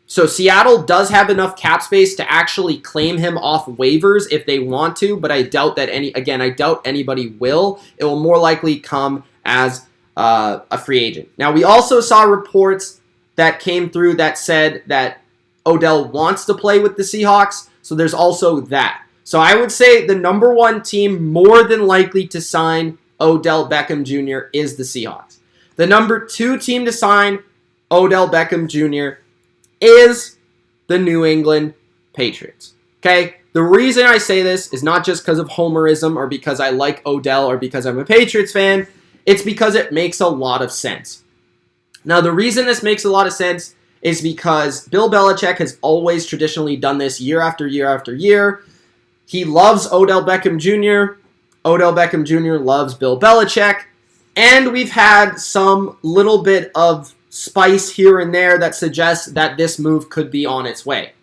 So Seattle does have enough cap space to actually claim him off waivers if they want to, but I doubt that I doubt anybody will. It will more likely come as a free agent. Now, we also saw reports that came through that said that Odell wants to play with the Seahawks, so there's also that. So I would say the number 1 team more than likely to sign Odell Beckham Jr. is the Seahawks. The number 2 team to sign Odell Beckham Jr. is the New England Patriots. Okay? The reason I say this is not just because of homerism or because I like Odell or because I'm a Patriots fan. It's because it makes a lot of sense. Now, the reason this makes a lot of sense is because Bill Belichick has always traditionally done this year after year after year. He loves Odell Beckham Jr. Odell Beckham Jr. loves Bill Belichick. And we've had some little bit of spice here and there that suggests that this move could be on its way.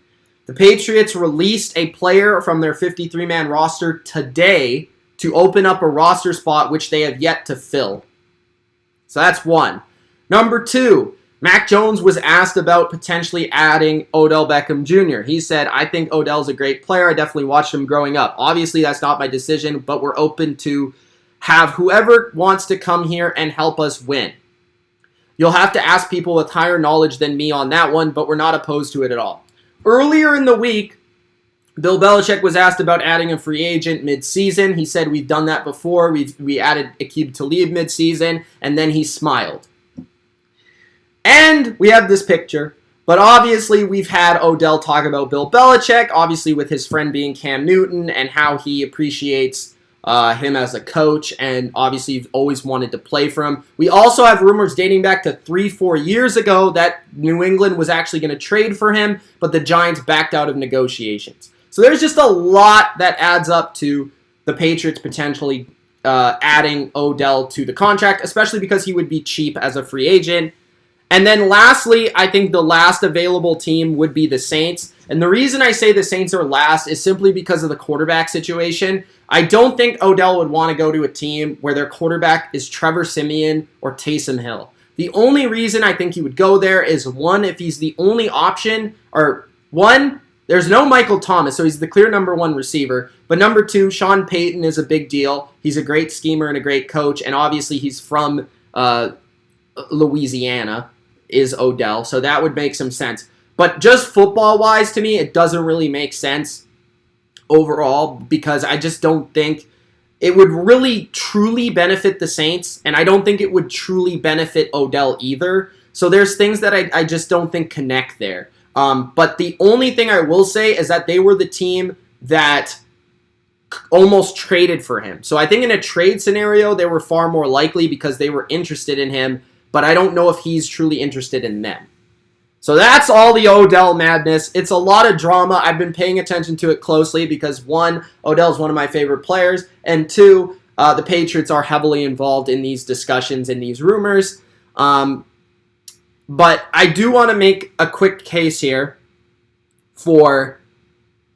The Patriots released a player from their 53-man roster today to open up a roster spot which they have yet to fill. So that's 1. Number 2, Mac Jones was asked about potentially adding Odell Beckham Jr. He said, "I think Odell's a great player. I definitely watched him growing up. Obviously, that's not my decision, but we're open to have whoever wants to come here and help us win. You'll have to ask people with higher knowledge than me on that one, but we're not opposed to it at all." Earlier in the week, Bill Belichick was asked about adding a free agent mid-season. He said, "We've done that before. We added Aqib Talib mid-season," and then he smiled. And we have this picture. But obviously, we've had Odell talk about Bill Belichick, obviously with his friend being Cam Newton, and how he appreciates him as a coach, and obviously you've always wanted to play for him. We also have rumors dating back to 3-4 years ago that New England was actually going to trade for him, but the Giants backed out of negotiations. So there's just a lot that adds up to the Patriots potentially adding Odell to the contract, especially because he would be cheap as a free agent. And then lastly, I think the last available team would be the Saints. And the reason I say the Saints are last is simply because of the quarterback situation. I don't think Odell would want to go to a team where their quarterback is Trevor Siemian or Taysom Hill. The only reason I think he would go there is, one, if he's the only option, or one, there's no Michael Thomas, so he's the clear number one receiver. But number two, Sean Payton is a big deal. He's a great schemer and a great coach, and obviously he's from Louisiana, is Odell, so that would make some sense. But just football-wise, to me, it doesn't really make sense overall, because I just don't think it would really truly benefit the Saints, and I don't think it would truly benefit Odell either. So there's things that I just don't think connect there. But the only thing I will say is that they were the team that almost traded for him. So I think in a trade scenario, they were far more likely because they were interested in him, but I don't know if he's truly interested in them. So that's all the Odell madness. It's a lot of drama. I've been paying attention to it closely because, one, Odell's one of my favorite players, and two, the Patriots are heavily involved in these discussions and these rumors. But I do want to make a quick case here for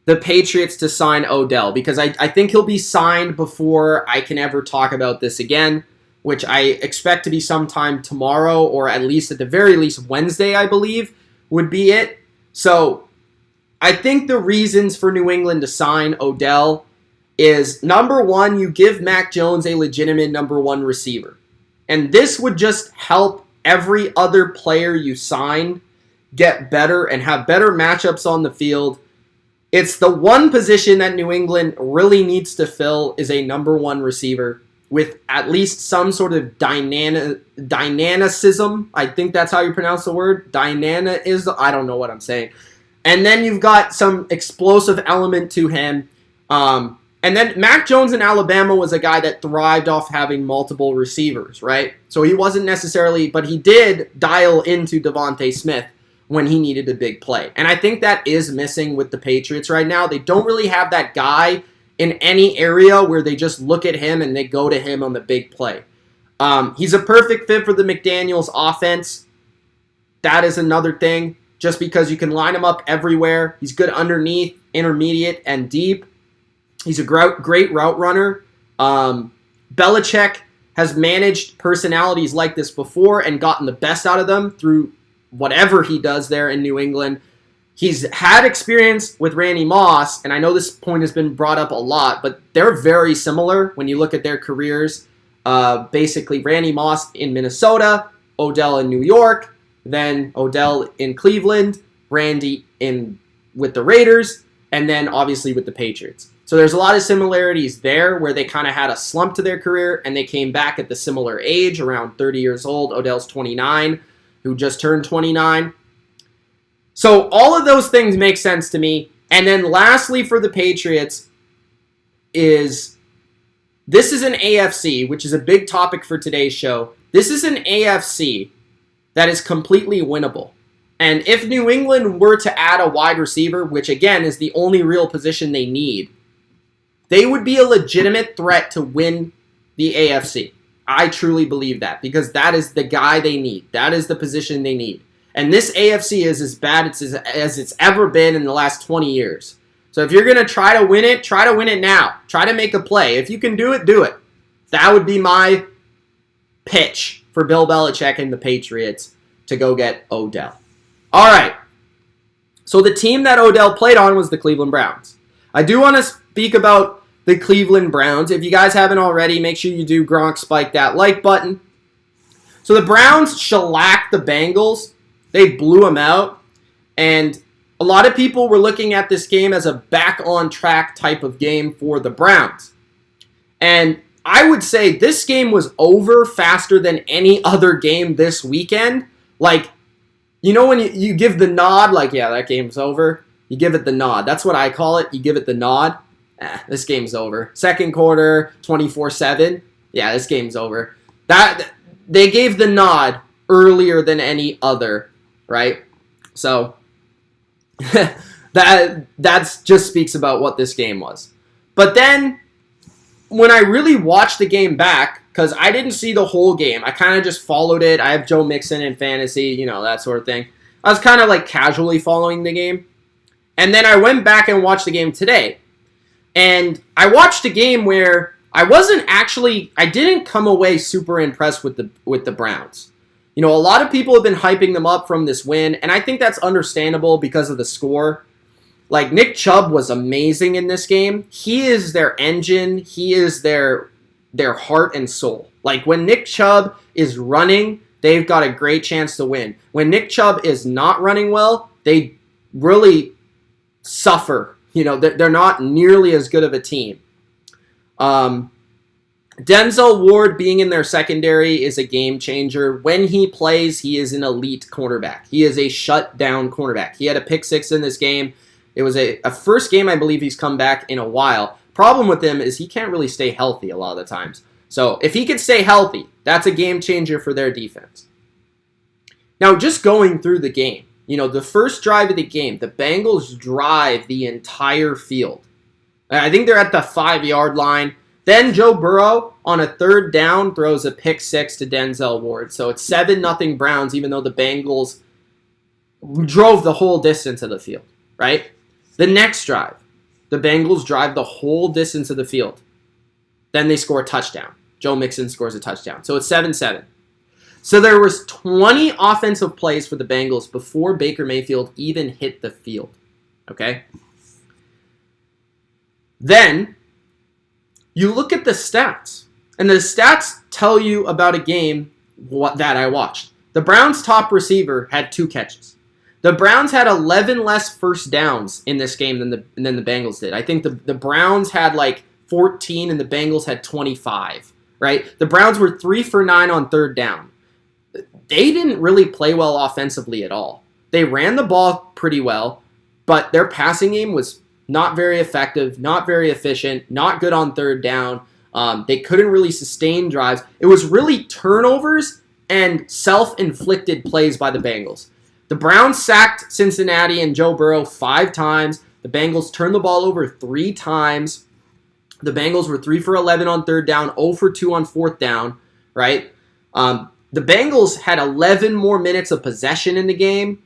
the Patriots to sign Odell, because I think he'll be signed before I can ever talk about this again, which I expect to be sometime tomorrow, or at least at the very least Wednesday, I believe, would be it. So I think the reasons for New England to sign Odell is, number one, you give Mac Jones a legitimate number one receiver. And this would just help every other player you sign get better and have better matchups on the field. It's the one position that New England really needs to fill, is a number one receiver with at least some sort of dynamicism. I think that's how you pronounce the word. Dynamism. I don't know what I'm saying. And then you've got some explosive element to him. And then Mac Jones in Alabama was a guy that thrived off having multiple receivers, right? So he wasn't necessarily, but he did dial into Devontae Smith when he needed a big play. And I think that is missing with the Patriots right now. They don't really have that guy in any area where they just look at him and they go to him on the big play. He's a perfect fit for the McDaniels offense. That is another thing, just because you can line him up everywhere. He's good underneath, intermediate, and deep. He's a great route runner. Belichick has managed personalities like this before and gotten the best out of them through whatever he does there in New England. He's had experience with Randy Moss, and I know this point has been brought up a lot, but they're very similar when you look at their careers. Basically, Randy Moss in Minnesota, Odell in New York, then Odell in Cleveland, Randy with the Raiders, and then obviously with the Patriots. So there's a lot of similarities there where they kind of had a slump to their career and they came back at the similar age, around 30 years old. Odell's 29, who just turned 29. So all of those things make sense to me. And then lastly for the Patriots this is an AFC, which is a big topic for today's show. This is an AFC that is completely winnable. And if New England were to add a wide receiver, which again is the only real position they need, they would be a legitimate threat to win the AFC. I truly believe that, because that is the guy they need. That is the position they need. And this AFC is as bad as it's ever been in the last 20 years. So if you're going to try to win it now. Try to make a play. If you can do it, do it. That would be my pitch for Bill Belichick and the Patriots to go get Odell. All right. So the team that Odell played on was the Cleveland Browns. I do want to speak about the Cleveland Browns. If you guys haven't already, make sure you do Gronk spike that like button. So the Browns shellacked the Bengals. They blew them out. And a lot of people were looking at this game as a back on track type of game for the Browns. And I would say this game was over faster than any other game this weekend. Like, you know when you give the nod, like, yeah, that game's over? You give it the nod. That's what I call it. You give it the nod. This game's over. Second quarter, 24-7. Yeah, this game's over. They gave the nod earlier than any other, right? So that just speaks about what this game was. But then when I really watched the game back, because I didn't see the whole game, I kind of just followed it. I have Joe Mixon in fantasy, that sort of thing. I was kind of like casually following the game. And then I went back and watched the game today. And I watched a game where I didn't come away super impressed with the Browns. A lot of people have been hyping them up from this win, and I think that's understandable because of the score. Like, Nick Chubb was amazing in this game. He is their engine. He is their heart and soul. Like, when Nick Chubb is running, they've got a great chance to win. When Nick Chubb is not running well, they really suffer. They're not nearly as good of a team. Denzel Ward being in their secondary is a game changer. When he plays, he is an elite cornerback. He is a shutdown cornerback. He had a pick six in this game. It was a first game I believe he's come back in a while. Problem with him is he can't really stay healthy a lot of the times. So if he could stay healthy, that's a game changer for their defense. Now, just going through the game, the first drive of the game, the Bengals drive the entire field. I think they're at the 5-yard line. Then Joe Burrow, on a third down, throws a pick six to Denzel Ward. So it's 7-0 Browns, even though the Bengals drove the whole distance of the field, right? The next drive, the Bengals drive the whole distance of the field. Then they score a touchdown. Joe Mixon scores a touchdown. So it's 7-7. So there was 20 offensive plays for the Bengals before Baker Mayfield even hit the field. Okay? Then you look at the stats, and the stats tell you about a game that I watched. The Browns' top receiver had 2 catches. The Browns had 11 less first downs in this game than the Bengals did. I think the Browns had like 14 and the Bengals had 25, right? The Browns were 3 for 9 on third down. They didn't really play well offensively at all. They ran the ball pretty well, but their passing game was not very effective, not very efficient, not good on third down. They couldn't really sustain drives. It was really turnovers and self-inflicted plays by the Bengals. The Browns sacked Cincinnati and Joe Burrow 5 times. The Bengals turned the ball over 3 times. The Bengals were 3 for 11 on third down, 0 for 2 on fourth down, right? The Bengals had 11 more minutes of possession in the game.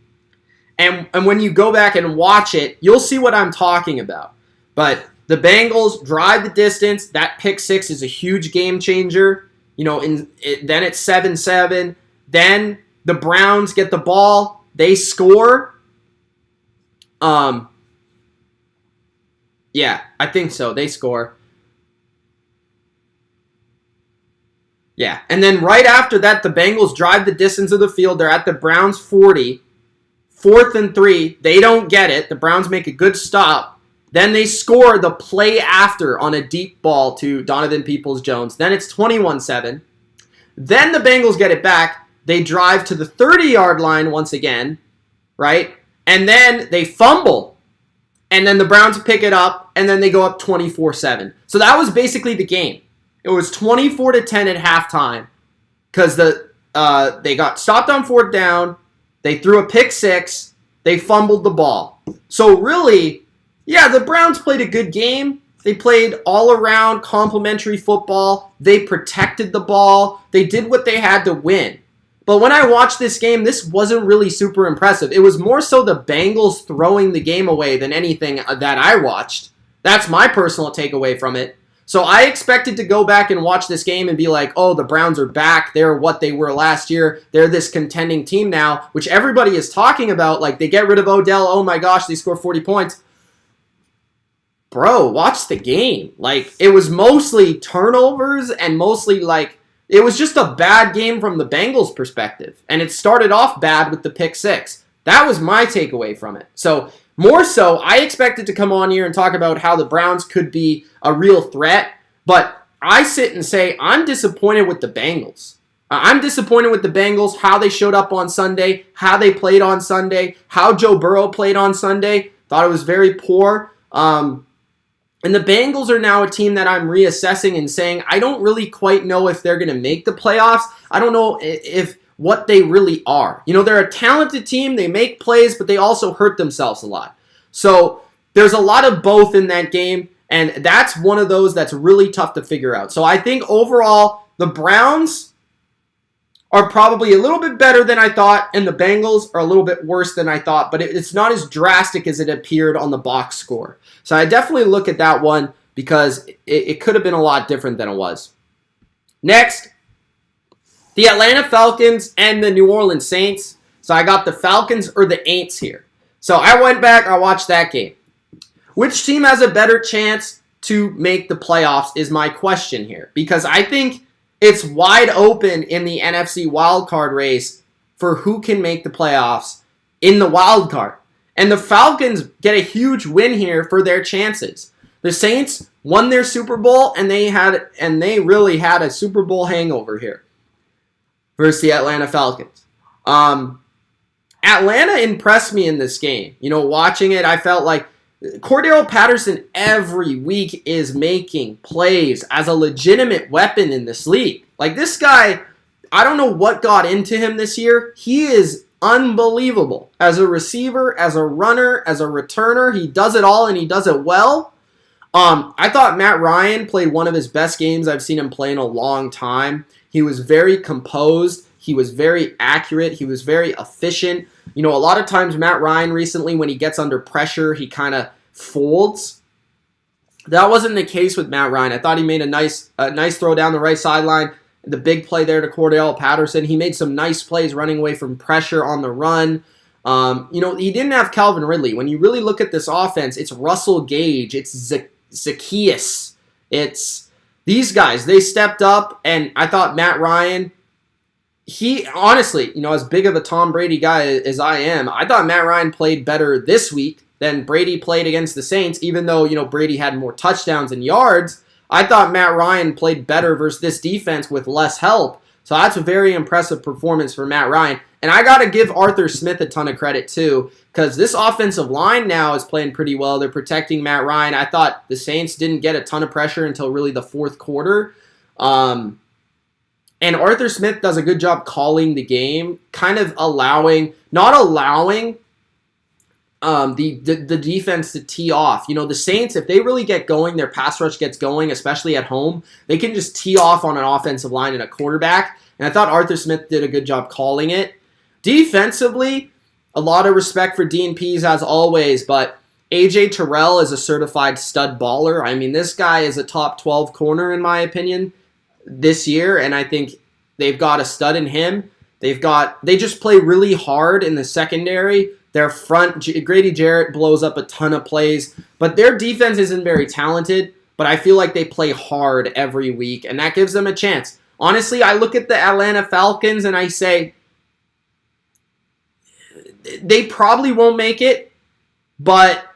And when you go back and watch it, you'll see what I'm talking about. But the Bengals drive the distance. That pick six is a huge game changer. Then it's 7-7. Then the Browns get the ball. They score. Yeah, I think so. They score. Yeah, and then right after that, the Bengals drive the distance of the field. They're at the Browns 40. 4th and 3. They don't get it. The Browns make a good stop. Then they score the play after on a deep ball to Donovan Peoples-Jones. Then it's 21-7. Then the Bengals get it back. They drive to the 30-yard line once again, right? And then they fumble. And then the Browns pick it up, and then they go up 24-7. So that was basically the game. It was 24-10 at halftime because they got stopped on fourth down. They threw a pick six. They fumbled the ball. So really, yeah, the Browns played a good game. They played all-around complimentary football. They protected the ball. They did what they had to win. But when I watched this game, this wasn't really super impressive. It was more so the Bengals throwing the game away than anything that I watched. That's my personal takeaway from it. So I expected to go back and watch this game and be like, oh, the Browns are back. They're what they were last year. They're this contending team now, which everybody is talking about. Like, they get rid of Odell. Oh, my gosh, they score 40 points. Bro, watch the game. Like, it was mostly turnovers and mostly, like, it was just a bad game from the Bengals' perspective. And it started off bad with the pick six. That was my takeaway from it. So, more so, I expected to come on here and talk about how the Browns could be a real threat, but I sit and say I'm disappointed with the Bengals. I'm disappointed with the Bengals, how they showed up on Sunday, how they played on Sunday, how Joe Burrow played on Sunday. Thought it was very poor. And the Bengals are now a team that I'm reassessing and saying, I don't really quite know if they're going to make the playoffs. I don't know if what they really are. You know, they're a talented team. They make plays, but they also hurt themselves a lot. So there's a lot of both in that game, and that's one of those that's really tough to figure out. So I think overall, the Browns are probably a little bit better than I thought, and the Bengals are a little bit worse than I thought, but it's not as drastic as it appeared on the box score. So I definitely look at that one because it could have been a lot different than it was. Next, the Atlanta Falcons and the New Orleans Saints. So I got the Falcons or the Aints here. So I went back, I watched that game. Which team has a better chance to make the playoffs is my question here. Because I think it's wide open in the NFC wildcard race for who can make the playoffs in the wildcard. And the Falcons get a huge win here for their chances. The Saints won their Super Bowl, and they really had a Super Bowl hangover here versus the Atlanta Falcons. Atlanta impressed me in this game. You know, watching it, I felt like Cordell Patterson every week is making plays as a legitimate weapon in this league. Like, this guy, I don't know what got into him this year. He is unbelievable. As a receiver, as a runner, as a returner, he does it all and he does it well. I thought Matt Ryan played one of his best games I've seen him play in a long time. He was very composed. He was very accurate. He was very efficient. You know, a lot of times Matt Ryan recently, when he gets under pressure, he kind of folds. That wasn't the case with Matt Ryan. I thought he made a nice throw down the right sideline. The big play there to Cordell Patterson. He made some nice plays running away from pressure on the run. You know, he didn't have Calvin Ridley. When you really look at this offense, it's Russell Gage. It's Zacchaeus. It's these guys. They stepped up, and I thought Matt Ryan, he honestly, you know, as big of a Tom Brady guy as I am, I thought Matt Ryan played better this week than Brady played against the Saints, even though, you know, Brady had more touchdowns and yards. I thought Matt Ryan played better versus this defense with less help. So that's a very impressive performance for Matt Ryan. And I got to give Arthur Smith a ton of credit too, because this offensive line now is playing pretty well. They're protecting Matt Ryan. I thought the Saints didn't get a ton of pressure until really the fourth quarter. And Arthur Smith does a good job calling the game, kind of not allowing the defense to tee off. You know, the Saints, if they really get going, their pass rush gets going, especially at home, they can just tee off on an offensive line and a quarterback. And I thought Arthur Smith did a good job calling it. Defensively, a lot of respect for D&Ps as always, but A.J. Terrell is a certified stud baller. I mean, this guy is a top 12 corner in my opinion this year, and I think they've got a stud in him. They just play really hard in the secondary. Their front, Grady Jarrett blows up a ton of plays, but their defense isn't very talented, but I feel like they play hard every week, and that gives them a chance. Honestly, I look at the Atlanta Falcons and I say, they probably won't make it, but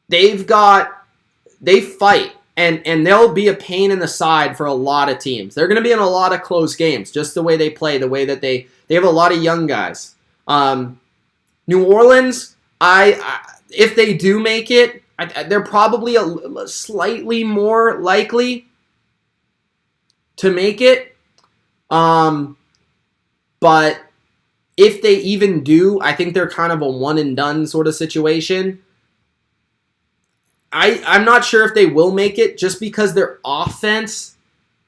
they fight, and they'll be a pain in the side for a lot of teams. They're going to be in a lot of close games, just the way they play, the way that they have a lot of young guys. New Orleans, if they do make it, they're probably slightly more likely to make it. But if they even do, I think they're kind of a one and done sort of situation. I'm not sure if they will make it just because their offense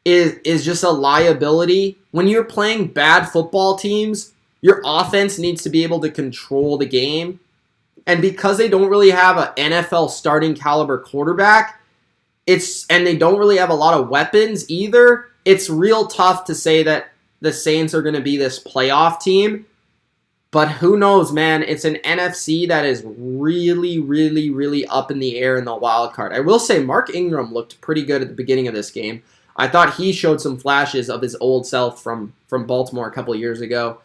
is just a liability. When you're playing bad football teams, your offense needs to be able to control the game. And because they don't really have an NFL starting caliber quarterback, and they don't really have a lot of weapons either, it's real tough to say that the Saints are going to be this playoff team. But who knows, man? It's an NFC that is really, really, really up in the air in the wild card. I will say Mark Ingram looked pretty good at the beginning of this game. I thought he showed some flashes of his old self from Baltimore a couple of years ago.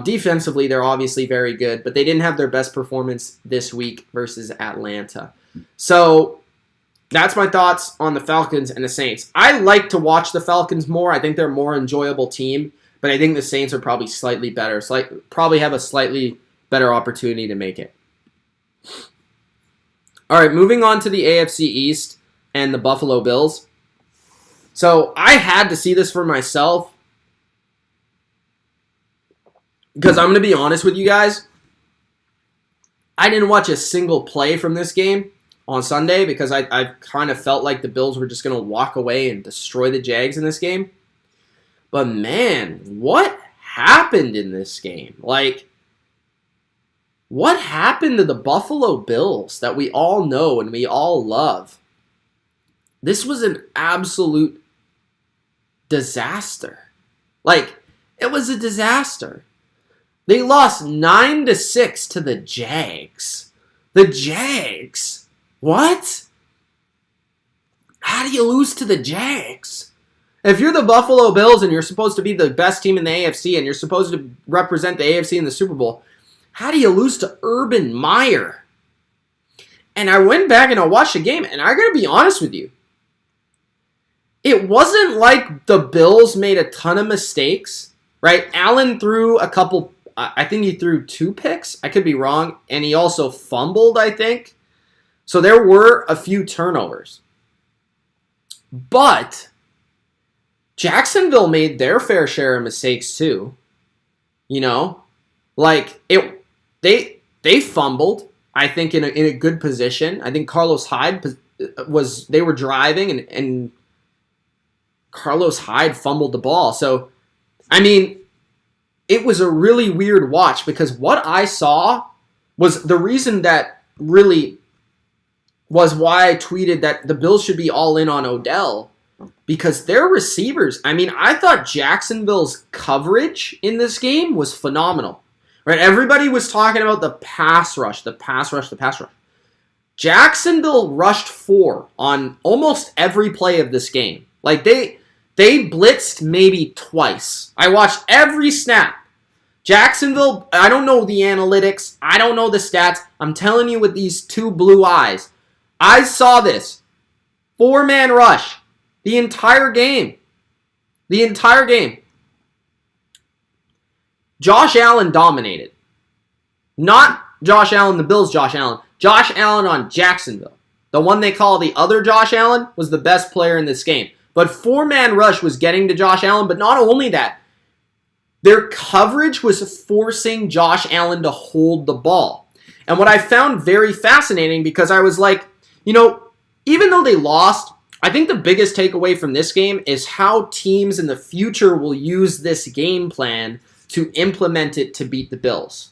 Defensively, they're obviously very good, but they didn't have their best performance this week versus Atlanta. So that's my thoughts on the Falcons and the Saints. I like to watch the Falcons more. I think they're a more enjoyable team, but I think the Saints are probably slightly better. Probably have a slightly better opportunity to make it. All right, moving on to the AFC East and the Buffalo Bills. So I had to see this for myself because I'm going to be honest with you guys. I didn't watch a single play from this game on Sunday because I kind of felt like the Bills were just going to walk away and destroy the Jags in this game. But man, what happened in this game? Like, what happened to the Buffalo Bills that we all know and we all love? This was an absolute disaster. Like, it was a disaster. They lost 9-6 to the Jags. The Jags? What? How do you lose to the Jags? If you're the Buffalo Bills and you're supposed to be the best team in the AFC and you're supposed to represent the AFC in the Super Bowl, how do you lose to Urban Meyer? And I went back and I watched the game, and I gotta be honest with you. It wasn't like the Bills made a ton of mistakes, right? Allen threw a couple, I think he threw 2 picks. I could be wrong. And he also fumbled, I think. So there were a few turnovers. But Jacksonville made their fair share of mistakes too. You know? Like, they fumbled, I think, in a good position. I think Carlos Hyde they were driving and Carlos Hyde fumbled the ball. So, I mean, it was a really weird watch because what I saw was the reason that really was why I tweeted that the Bills should be all in on Odell, because their receivers, I mean, I thought Jacksonville's coverage in this game was phenomenal. Right? Everybody was talking about the pass rush. Jacksonville rushed 4 on almost every play of this game. Like, they blitzed maybe twice. I watched every snap. Jacksonville, I don't know the analytics. I don't know the stats. I'm telling you with these 2 blue eyes. I saw this. 4-man rush. The entire game. Josh Allen dominated. Not Josh Allen, the Bills' Josh Allen. Josh Allen on Jacksonville. The one they call the other Josh Allen was the best player in this game. But 4-man rush was getting to Josh Allen, but not only that. Their coverage was forcing Josh Allen to hold the ball. And what I found very fascinating, because I was like, you know, even though they lost, I think the biggest takeaway from this game is how teams in the future will use this game plan to implement it to beat the Bills.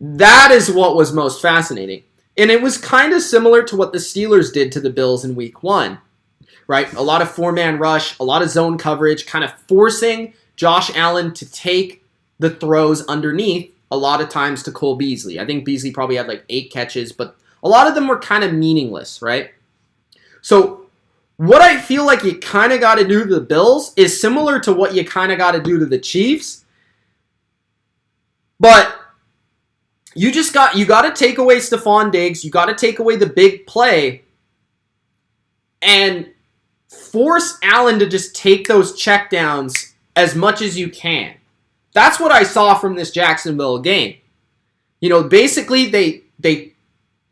That is what was most fascinating. And it was kind of similar to what the Steelers did to the Bills in Week 1. Right? A lot of 4-man rush, a lot of zone coverage, kind of forcing Josh Allen to take the throws underneath a lot of times to Cole Beasley. I think Beasley probably had like 8 catches, but a lot of them were kind of meaningless, right? So what I feel like you kind of got to do to the Bills is similar to what you kind of got to do to the Chiefs. But you got to take away Stephon Diggs. You got to take away the big play and force Allen to just take those checkdowns as much as you can. That's what I saw from this Jacksonville game. You know, basically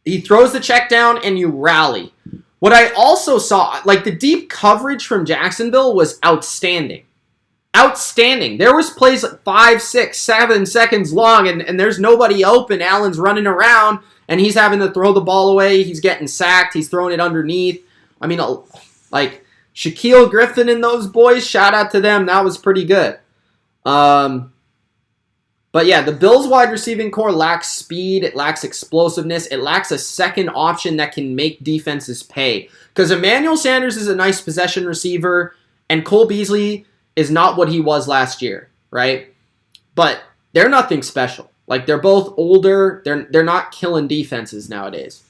he throws the check down and you rally. What I also saw, like the deep coverage from Jacksonville was outstanding. Outstanding. There was plays like 5, 6, 7 seconds long and there's nobody open. Allen's running around and he's having to throw the ball away. He's getting sacked. He's throwing it underneath. I mean, like Shaquille Griffin and those boys, shout out to them. That was pretty good. But yeah, the Bills wide receiving core lacks speed. It lacks explosiveness. It lacks a second option that can make defenses pay. Because Emmanuel Sanders is a nice possession receiver, and Cole Beasley is not what he was last year, right? But they're nothing special. Like, they're both older. They're not killing defenses nowadays.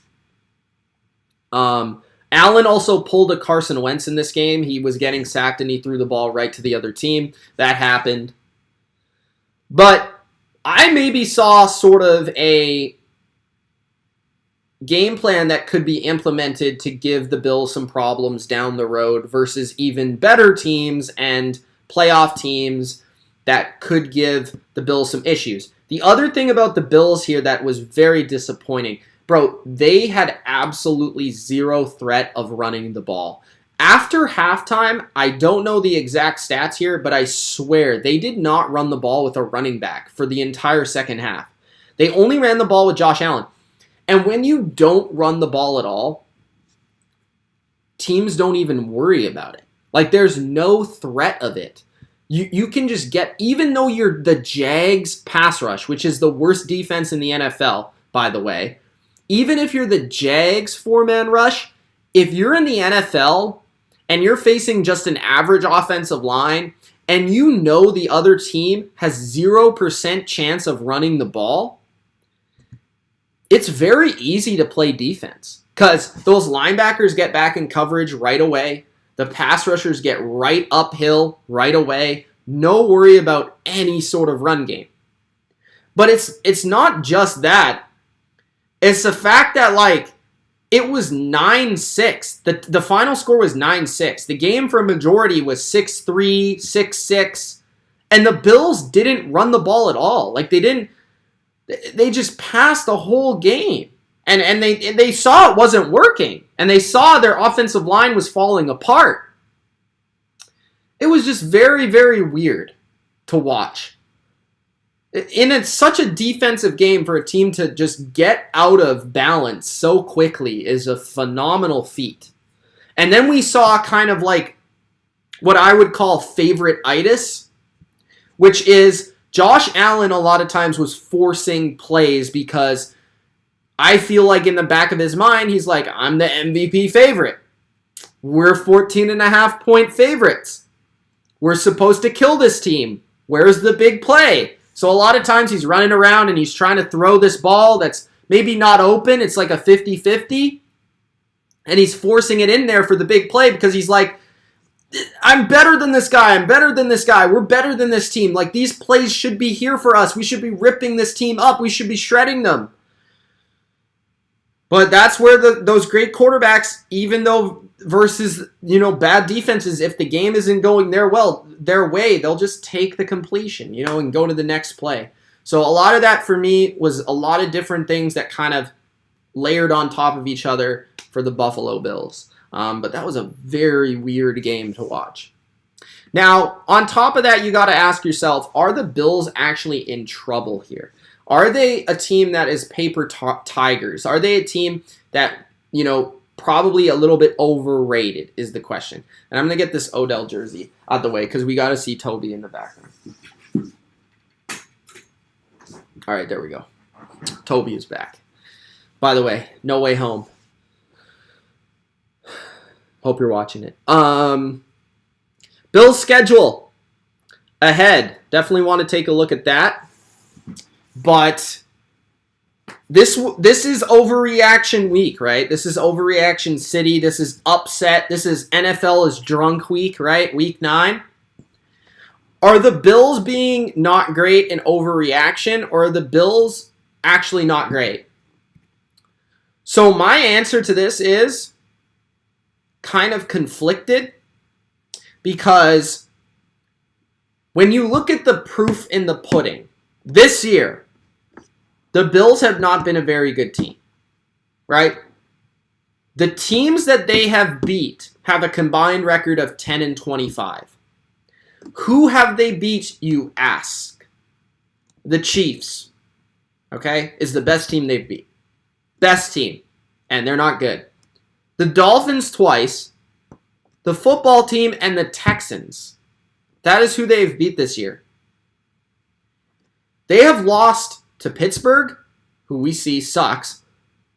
Allen also pulled a Carson Wentz in this game. He was getting sacked and he threw the ball right to the other team. That happened. But I maybe saw sort of a game plan that could be implemented to give the Bills some problems down the road versus even better teams and playoff teams that could give the Bills some issues. The other thing about the Bills here that was very disappointing, bro, they had absolutely zero threat of running the ball. After halftime, I don't know the exact stats here, but I swear they did not run the ball with a running back for the entire second half. They only ran the ball with Josh Allen. And when you don't run the ball at all, teams don't even worry about it. Like, there's no threat of it. You can just get, even though you're the Jags pass rush, which is the worst defense in the NFL, by the way, even if you're the Jags four-man rush, if you're in the NFL and you're facing just an average offensive line and you know the other team has 0% chance of running the ball, it's very easy to play defense because those linebackers get back in coverage right away. The pass rushers get right uphill right away. No worry about any sort of run game. But it's not just that. It's the fact that, like, it was 9-6. The final score was 9-6. The game for a majority was 6-3, 6-6. And the Bills didn't run the ball at all. Like, they just passed the whole game. And they saw it wasn't working. And they saw their offensive line was falling apart. It was just very, very weird to watch. It's such a defensive game for a team to just get out of balance so quickly is a phenomenal feat. And then we saw kind of like what I would call favorite-itis, which is Josh Allen a lot of times was forcing plays because I feel like in the back of his mind, he's like, I'm the MVP favorite. We're 14.5-point favorites. We're supposed to kill this team. Where's the big play? So a lot of times he's running around and he's trying to throw this ball that's maybe not open. It's like a 50-50. And he's forcing it in there for the big play because he's like, I'm better than this guy. I'm better than this guy. We're better than this team. Like, these plays should be here for us. We should be ripping this team up. We should be shredding them. But that's where those great quarterbacks, even though versus, bad defenses, if the game isn't going their way, they'll just take the completion, and go to the next play. So a lot of that for me was a lot of different things that kind of layered on top of each other for the Buffalo Bills. But that was a very weird game to watch. Now, on top of that, you got to ask yourself, are the Bills actually in trouble here? Are they a team that is paper tigers? Are they a team that, probably a little bit overrated is the question. And I'm going to get this Odell jersey out the way because we got to see Toby in the background. All right, there we go. Toby is back. By the way, No Way Home. Hope you're watching it. Bills schedule ahead. Definitely want to take a look at that. But this is overreaction week, right? This is overreaction city. This is upset. This is NFL is drunk week, right? Week 9. Are the Bills being not great in overreaction, or are the Bills actually not great? So my answer to this is kind of conflicted, because when you look at the proof in the pudding, this year, the Bills have not been a very good team, right? The teams that they have beat have a combined record of 10-25. Who have they beat, you ask? The Chiefs, okay, is the best team they've beat. Best team, and they're not good. The Dolphins twice, the football team, and the Texans. That is who they've beat this year. They have lost to Pittsburgh, who we see sucks,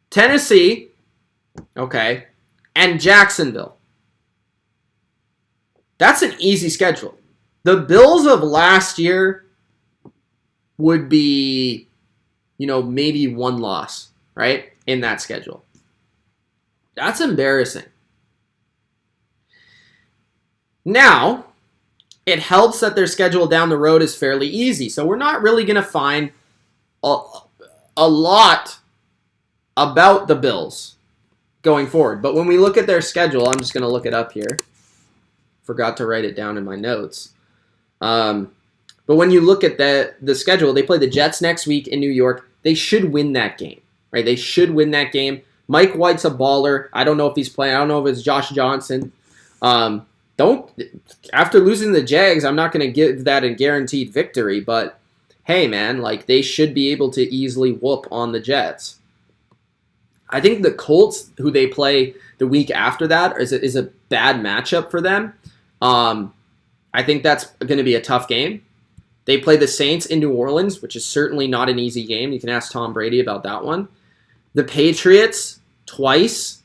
Tennessee, okay, and Jacksonville. That's an easy schedule. The Bills of last year would be, maybe one loss, right, in that schedule. That's embarrassing. Now, it helps that their schedule down the road is fairly easy. So we're not really going to find a lot about the Bills going forward. But when we look at their schedule, I'm just going to look it up here. Forgot to write it down in my notes. But when you look at the schedule, they play the Jets next week in New York. They should win that game, right? They should win that game. Mike White's a baller. I don't know if he's playing. I don't know if it's Josh Johnson. After losing the Jags, I'm not going to give that a guaranteed victory, but hey, man, like they should be able to easily whoop on the Jets. I think the Colts, who they play the week after that, is a bad matchup for them. I think that's going to be a tough game. They play the Saints in New Orleans, which is certainly not an easy game. You can ask Tom Brady about that one. The Patriots twice.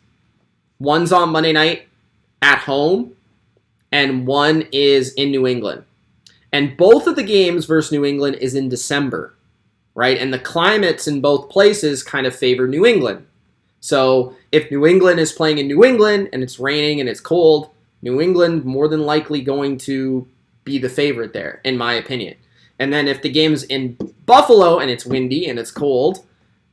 One's on Monday night at home, and one is in New England. And both of the games versus New England is in December, right? And the climates in both places kind of favor New England. So if New England is playing in New England and it's raining and it's cold, New England more than likely going to be the favorite there, in my opinion. And then if the game's in Buffalo and it's windy and it's cold,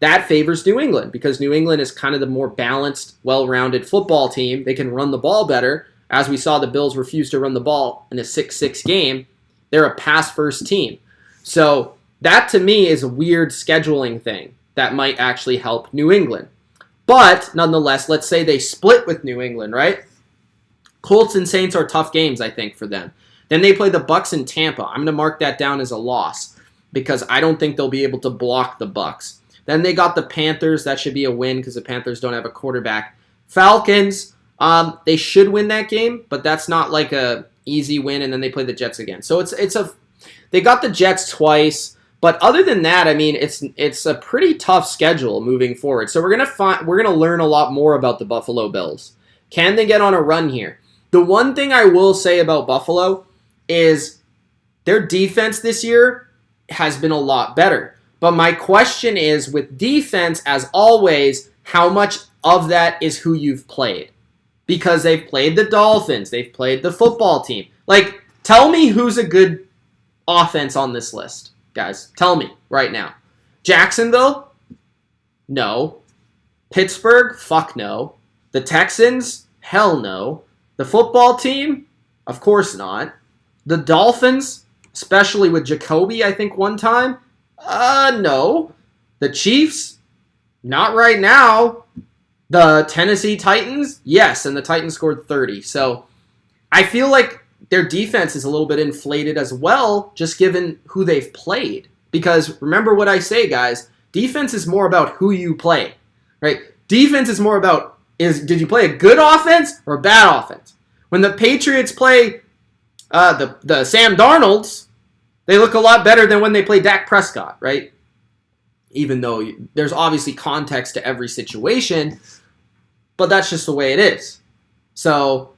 that favors New England because New England is kind of the more balanced, well-rounded football team. They can run the ball better. As we saw, the Bills refuse to run the ball in a 6-6 game. They're a pass-first team. So that, to me, is a weird scheduling thing that might actually help New England. But, nonetheless, let's say they split with New England, right? Colts and Saints are tough games, I think, for them. Then they play the Bucs in Tampa. I'm going to mark that down as a loss because I don't think they'll be able to block the Bucs. Then they got the Panthers. That should be a win because the Panthers don't have a quarterback. Falcons, they should win that game, but that's not like a easy win, and then they play the Jets again. So they got the Jets twice, but other than that, I mean, it's a pretty tough schedule moving forward. So we're gonna learn a lot more about the Buffalo Bills. Can they get on a run here? The one thing I will say about Buffalo is their defense this year has been a lot better. But my question is, with defense, as always, how much of that is who you've played? Because they've played the Dolphins. They've played the football team. Like, tell me who's a good offense on this list, guys. Tell me right now. Jacksonville? No. Pittsburgh? Fuck no. The Texans? Hell no. The football team? Of course not. The Dolphins? Especially with Jacoby, I think, one time? No. The Chiefs? Not right now. The Tennessee Titans? Yes, and the Titans scored 30. So I feel like their defense is a little bit inflated as well, just given who they've played. Because remember what I say, guys, defense is more about who you play, right? Defense is more about, did you play a good offense or a bad offense? When the Patriots play the Sam Darnolds, they look a lot better than when they play Dak Prescott, right? Even though there's obviously context to every situation, but that's just the way it is. So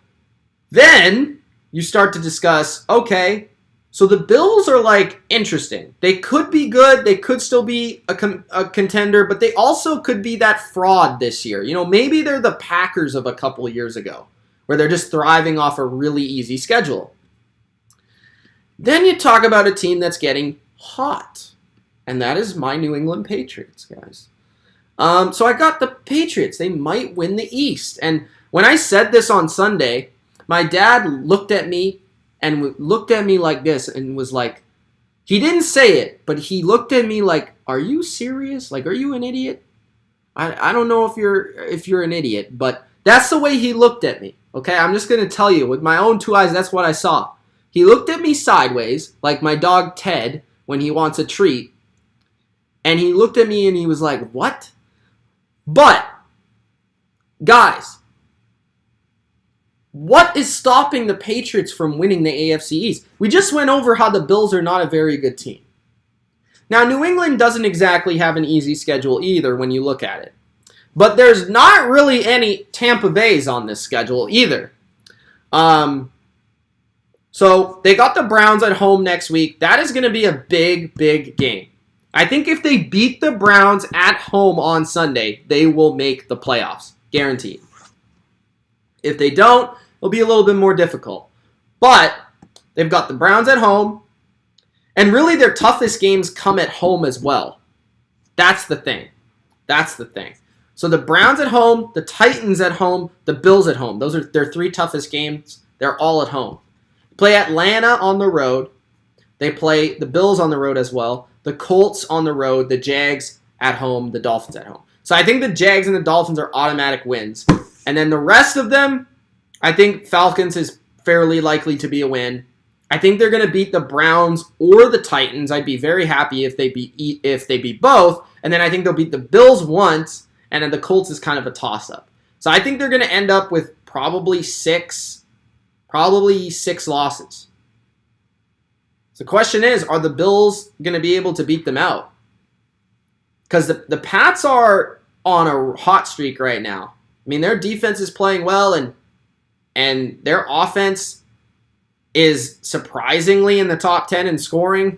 then you start to discuss, okay, so the Bills are like interesting. They could be good. They could still be a contender, but they also could be that fraud this year. You know, maybe they're the Packers of a couple years ago, where they're just thriving off a really easy schedule. Then you talk about a team that's getting hot, and that is my New England Patriots, guys. So I got the Patriots. They might win the East. And when I said this on Sunday, my dad looked at me like this and was like, he didn't say it, but he looked at me like, are you serious? Like, are you an idiot? I don't know if you're an idiot, but that's the way he looked at me. Okay, I'm just going to tell you, with my own two eyes, that's what I saw. He looked at me sideways, like my dog Ted when he wants a treat, and he looked at me and he was like, what? But, guys, what is stopping the Patriots from winning the AFC East? We just went over how the Bills are not a very good team. Now, New England doesn't exactly have an easy schedule either when you look at it. But there's not really any Tampa Bays on this schedule either. So they got the Browns at home next week. That is going to be a big, big game. I think if they beat the Browns at home on Sunday, they will make the playoffs. Guaranteed. If they don't, it'll be a little bit more difficult. But they've got the Browns at home. And really their toughest games come at home as well. That's the thing. So the Browns at home, the Titans at home, the Bills at home. Those are their 3 toughest games. They're all at home. Play Atlanta on the road. They play the Bills on the road as well. The Colts on the road. The Jags at home. The Dolphins at home. So I think the Jags and the Dolphins are automatic wins. And then the rest of them, I think Falcons is fairly likely to be a win. I think they're going to beat the Browns or the Titans. I'd be very happy if they beat both. And then I think they'll beat the Bills once, and then the Colts is kind of a toss-up. So I think they're going to end up with probably six losses. So the question is, are the Bills going to be able to beat them out? Because the Pats are on a hot streak right now. I mean, their defense is playing well, and their offense is surprisingly in the top 10 in scoring,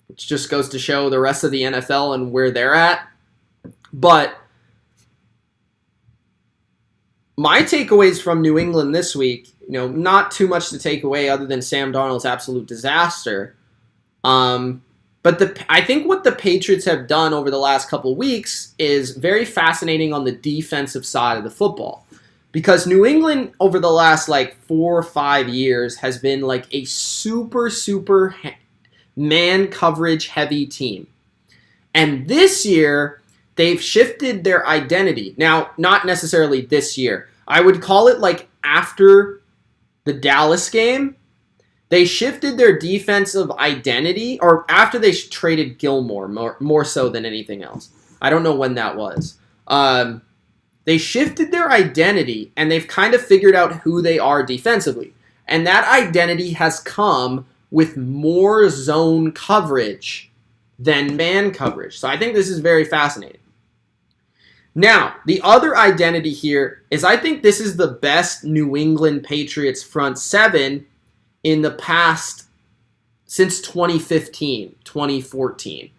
which just goes to show the rest of the NFL and where they're at. But my takeaways from New England this week, not too much to take away other than Sam Darnold's absolute disaster. But I think what the Patriots have done over the last couple of weeks is very fascinating on the defensive side of the football. Because New England over the last 4 or 5 years has been like a super man coverage heavy team. And this year, they've shifted their identity. Now, not necessarily this year. I would call it after the Dallas game. They shifted their defensive identity, or after they traded Gilmore, more so than anything else. I don't know when that was. They shifted their identity, and they've kind of figured out who they are defensively. And that identity has come with more zone coverage than man coverage. So I think this is very fascinating. Now, the other identity here is I think this is the best New England Patriots front seven in the past since 2015, 2014.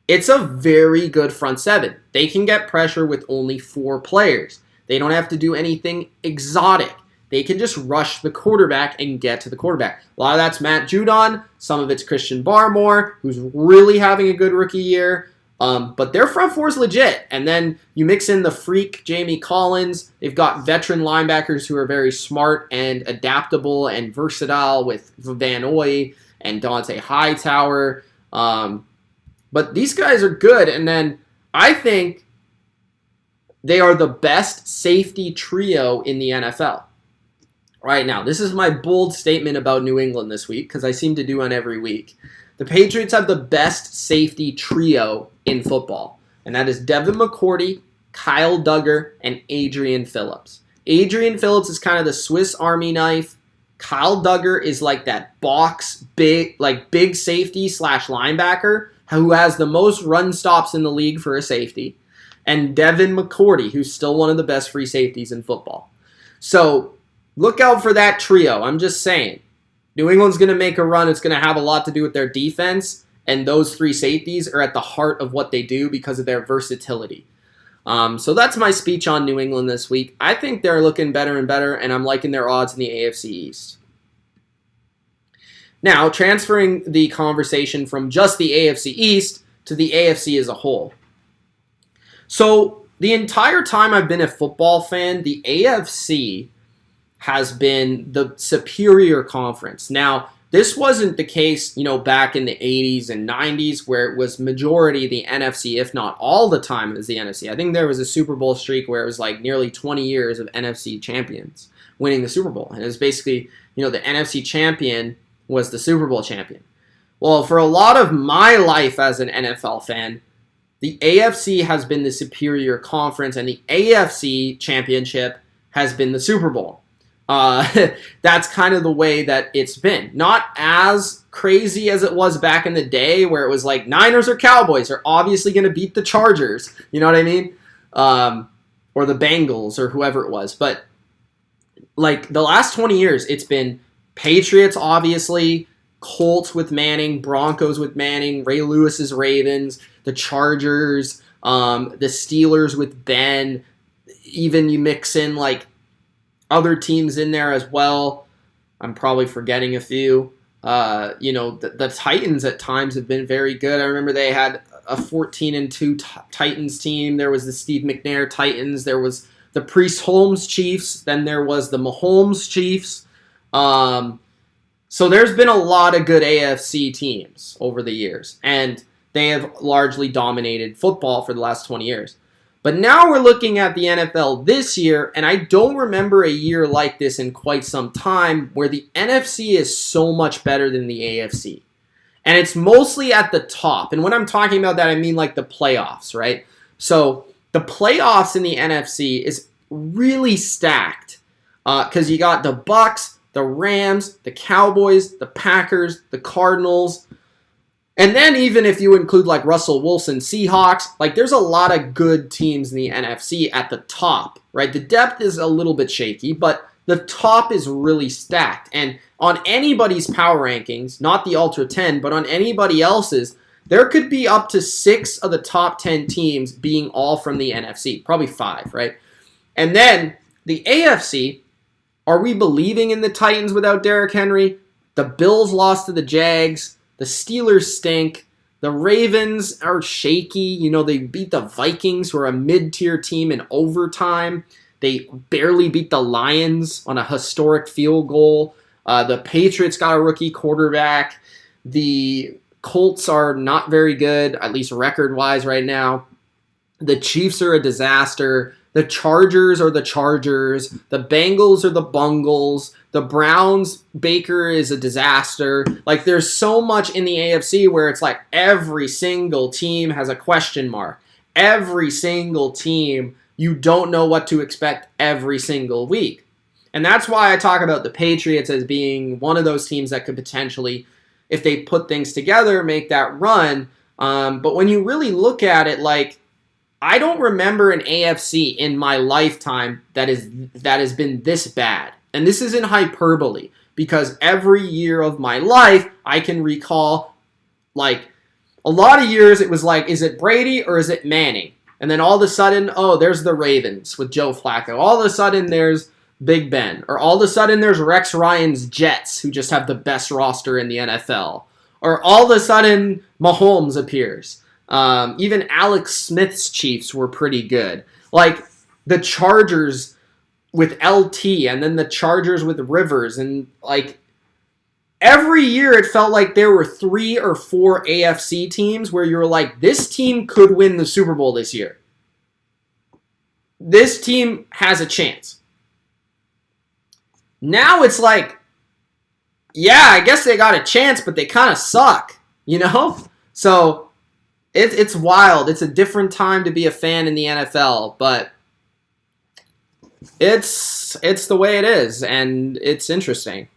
It's a very good front seven. They can get pressure with only 4 players. They don't have to do anything exotic. They can just rush the quarterback and get to the quarterback. A lot of that's Matt Judon. Some of it's Christian Barmore, who's really having a good rookie year. But their front four is legit. And then you mix in the freak Jamie Collins. They've got veteran linebackers who are very smart and adaptable and versatile with Van Noy and Dante Hightower. But these guys are good. And then I think they are the best safety trio in the NFL. Right now, this is my bold statement about New England this week, because I seem to do one every week. The Patriots have the best safety trio in football, and that is Devin McCourty, Kyle Duggar, and Adrian Phillips. Adrian Phillips is kind of the Swiss Army knife. Kyle Duggar is like that big safety / linebacker who has the most run stops in the league for a safety. And Devin McCourty, who's still one of the best free safeties in football. So look out for that trio. I'm just saying. New England's going to make a run. It's going to have a lot to do with their defense, and those 3 safeties are at the heart of what they do because of their versatility. So that's my speech on New England this week. I think they're looking better and better, and I'm liking their odds in the AFC East. Now, transferring the conversation from just the AFC East to the AFC as a whole. So the entire time I've been a football fan, the AFC has been the superior conference. Now, this wasn't the case, back in the 80s and 90s where it was majority the NFC, if not all the time it was the NFC. I think there was a Super Bowl streak where it was nearly 20 years of NFC champions winning the Super Bowl. And it was basically, the NFC champion was the Super Bowl champion. Well, for a lot of my life as an NFL fan, the AFC has been the superior conference, and the AFC championship has been the Super Bowl. That's kind of the way that it's been. Not as crazy as it was back in the day where it was like Niners or Cowboys are obviously going to beat the Chargers. You know what I mean? Or the Bengals or whoever it was. But the last 20 years, it's been Patriots, obviously, Colts with Manning, Broncos with Manning, Ray Lewis's Ravens, the Chargers, the Steelers with Ben. Even you mix in other teams in there as well. I'm probably forgetting a few. The Titans at times have been very good. I remember they had a 14-2 Titans team. There was the Steve McNair Titans. There was the Priest-Holmes Chiefs. Then there was the Mahomes Chiefs. So there's been a lot of good AFC teams over the years, and they have largely dominated football for the last 20 years. But now we're looking at the NFL this year, and I don't remember a year like this in quite some time where the NFC is so much better than the AFC. And it's mostly at the top. And when I'm talking about that, I mean like the playoffs, right? So the playoffs in the NFC is really stacked because you got the Bucs, the Rams, the Cowboys, the Packers, the Cardinals. And then even if you include like Russell Wilson, Seahawks, like there's a lot of good teams in the NFC at the top, right? The depth is a little bit shaky, but the top is really stacked. And on anybody's power rankings, not the Ultra 10, but on anybody else's, there could be up to 6 of the top 10 teams being all from the NFC. Probably 5, right? And then the AFC, are we believing in the Titans without Derrick Henry? The Bills lost to the Jags. The Steelers stink. The Ravens are shaky. You know, they beat the Vikings, who are a mid-tier team, in overtime. They barely beat the Lions on a historic field goal. The Patriots got a rookie quarterback. The Colts are not very good, at least record-wise right now. The Chiefs are a disaster. The Chargers are the Chargers. The Bengals are the Bungles. The Browns, Baker is a disaster. Like, there's so much in the AFC where it's like every single team has a question mark. Every single team, you don't know what to expect every single week. And that's why I talk about the Patriots as being one of those teams that could potentially, if they put things together, make that run. But when you really look at it, like, I don't remember an AFC in my lifetime that has been this bad. And this isn't hyperbole, because every year of my life, I can recall, like, a lot of years it was like, is it Brady or is it Manning? And then all of a sudden, oh, there's the Ravens with Joe Flacco. All of a sudden, there's Big Ben. Or all of a sudden, there's Rex Ryan's Jets, who just have the best roster in the NFL. Or all of a sudden, Mahomes appears. Even Alex Smith's Chiefs were pretty good. Like, the Chargers with LT, and then the Chargers with Rivers, and like every year it felt like there were 3 or 4 AFC teams where you were like, this team could win the Super Bowl this year. This team has a chance. Now it's like, yeah, I guess they got a chance, but they kind of suck, you know? So it's wild. It's a different time to be a fan in the NFL, but it's the way it is, and it's interesting.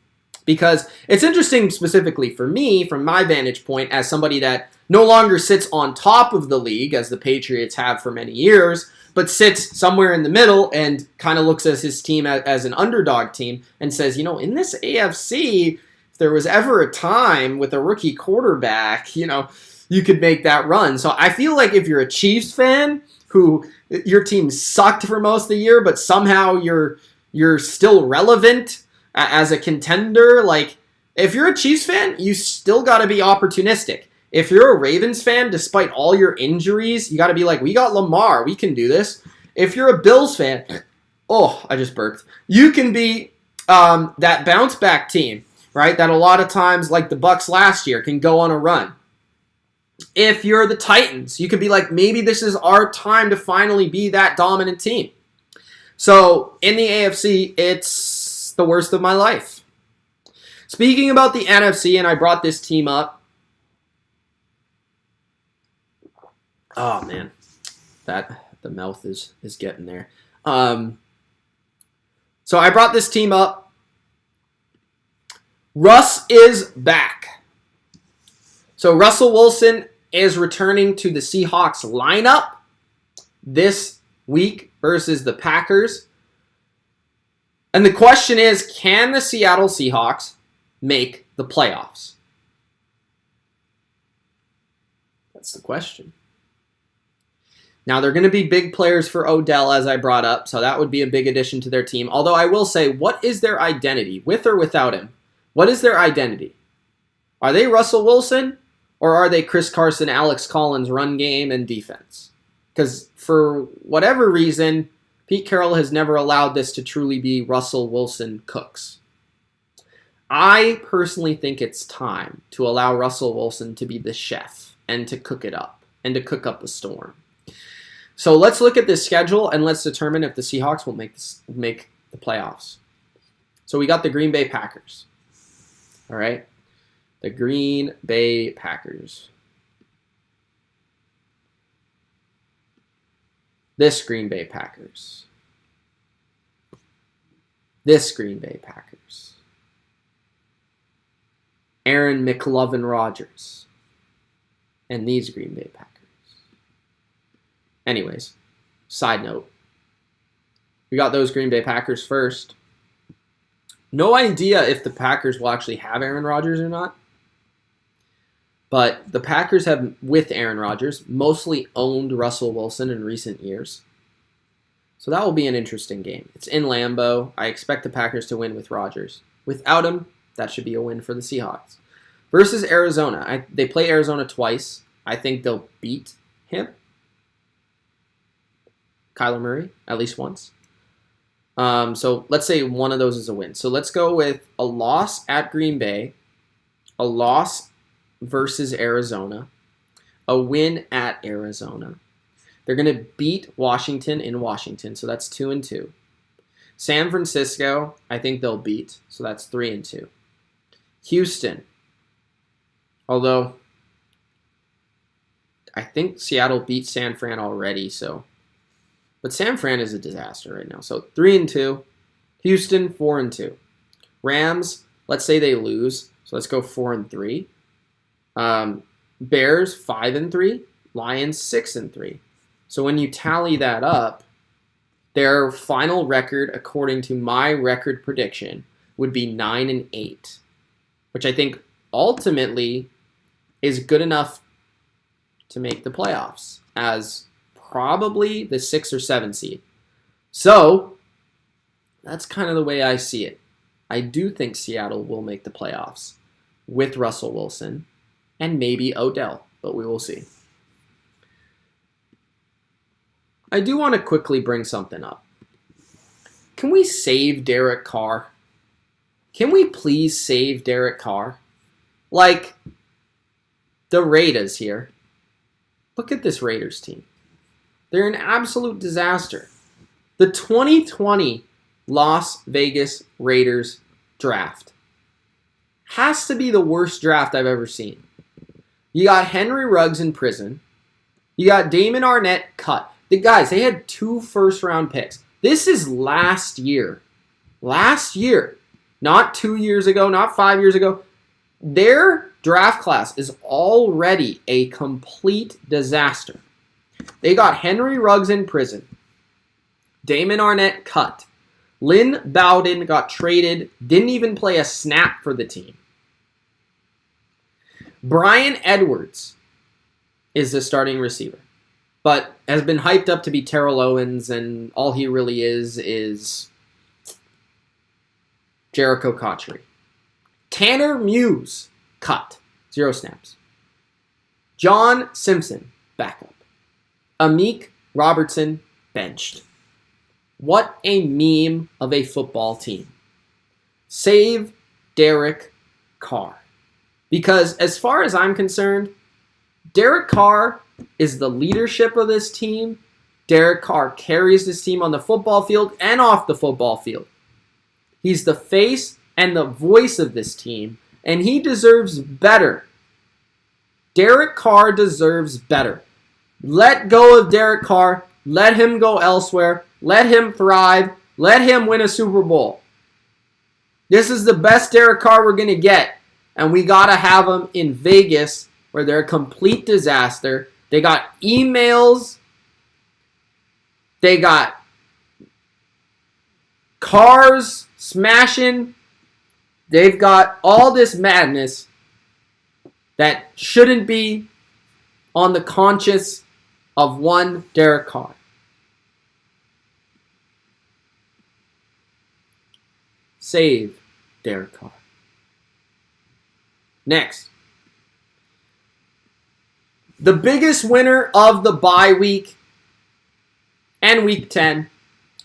Because it's interesting specifically for me, from my vantage point, as somebody that no longer sits on top of the league, as the Patriots have for many years, but sits somewhere in the middle and kind of looks at his team as an underdog team and says, you know, in this AFC, if there was ever a time with a rookie quarterback, you know, you could make that run. So I feel like if you're a Chiefs fan who your team sucked for most of the year, but somehow you're still relevant as a contender, like, if you're a Chiefs fan, you still got to be opportunistic. If you're a Ravens fan, despite all your injuries, you got to be like, we got Lamar, we can do this. If you're a Bills fan, oh, I just burped. You can be that bounce back team, right? That a lot of times, like the Bucs last year, can go on a run. If you're the Titans, you could be like, maybe this is our time to finally be that dominant team. So in the AFC, it's the worst of my life. Speaking about the NFC, and I brought this team up. Oh man, the mouth is getting there. So I brought this team up. Russ is back. So Russell Wilson is returning to the Seahawks lineup this week versus the Packers. And the question is, can the Seattle Seahawks make the playoffs? That's the question. Now, they're going to be big players for Odell, as I brought up, so that would be a big addition to their team. Although I will say, what is their identity, with or without him? What is their identity? Are they Russell Wilson, Or are they Chris Carson, Alex Collins run game and defense? Because for whatever reason, Pete Carroll has never allowed this to truly be Russell Wilson cooks. I personally think it's time to allow Russell Wilson to be the chef and to cook it up and to cook up a storm. So let's look at this schedule and let's determine if the Seahawks will make the playoffs. So we got the Green Bay Packers. All right. The Green Bay Packers. This Green Bay Packers. This Green Bay Packers. Aaron McLovin Rodgers. And these Green Bay Packers. Anyways, side note. We got those Green Bay Packers first. No idea if the Packers will actually have Aaron Rodgers or not. But the Packers have, with Aaron Rodgers, mostly owned Russell Wilson in recent years. So that will be an interesting game. It's in Lambeau. I expect the Packers to win with Rodgers. Without him, that should be a win for the Seahawks. Versus Arizona. They play Arizona twice. I think they'll beat him. Kyler Murray, at least once. So let's say one of those is a win. So let's go with a loss at Green Bay, a loss versus Arizona, a win at Arizona. They're going to beat Washington in Washington, so that's 2-2. San Francisco, I think they'll beat, so that's 3-2. Houston, although I think Seattle beat San Fran already, so. But San Fran is a disaster right now, so 3-2. Houston, 4-2. Rams, let's say they lose, so let's go 4-3. Bears 5-3, Lions 6-3. So when you tally that up, their final record, according to my record prediction, would be 9-8, which I think ultimately is good enough to make the playoffs as probably the 6 or 7 seed. So that's kind of the way I see it. I do think Seattle will make the playoffs with Russell Wilson and maybe Odell, but we will see. I do want to quickly bring something up. Can we save Derek Carr? Can we please save Derek Carr? Like, the Raiders here. Look at this Raiders team. They're an absolute disaster. The 2020 Las Vegas Raiders draft has to be the worst draft I've ever seen. You got Henry Ruggs in prison. You got Damon Arnett cut. They had 2 first-round picks. This is last year. Last year. Not 2 years ago, not 5 years ago. Their draft class is already a complete disaster. They got Henry Ruggs in prison. Damon Arnett cut. Lynn Bowden got traded, didn't even play a snap for the team. Brian Edwards is the starting receiver, but has been hyped up to be Terrell Owens, and all he really is Jericho Cotchery. Tanner Muse, cut. 0 snaps. John Simpson, backup. Amik Robertson, benched. What a meme of a football team. Save Derek Carr. Because as far as I'm concerned, Derek Carr is the leadership of this team. Derek Carr carries this team on the football field and off the football field. He's the face and the voice of this team, and he deserves better. Derek Carr deserves better. Let go of Derek Carr. Let him go elsewhere. Let him thrive. Let him win a Super Bowl. This is the best Derek Carr we're going to get, and we got to have him in Vegas, where they're a complete disaster. They got emails. They got cars smashing. They've got all this madness that shouldn't be on the conscience of one Derek Carr. Save Derek Carr. Next. The biggest winner of the bye week and week 10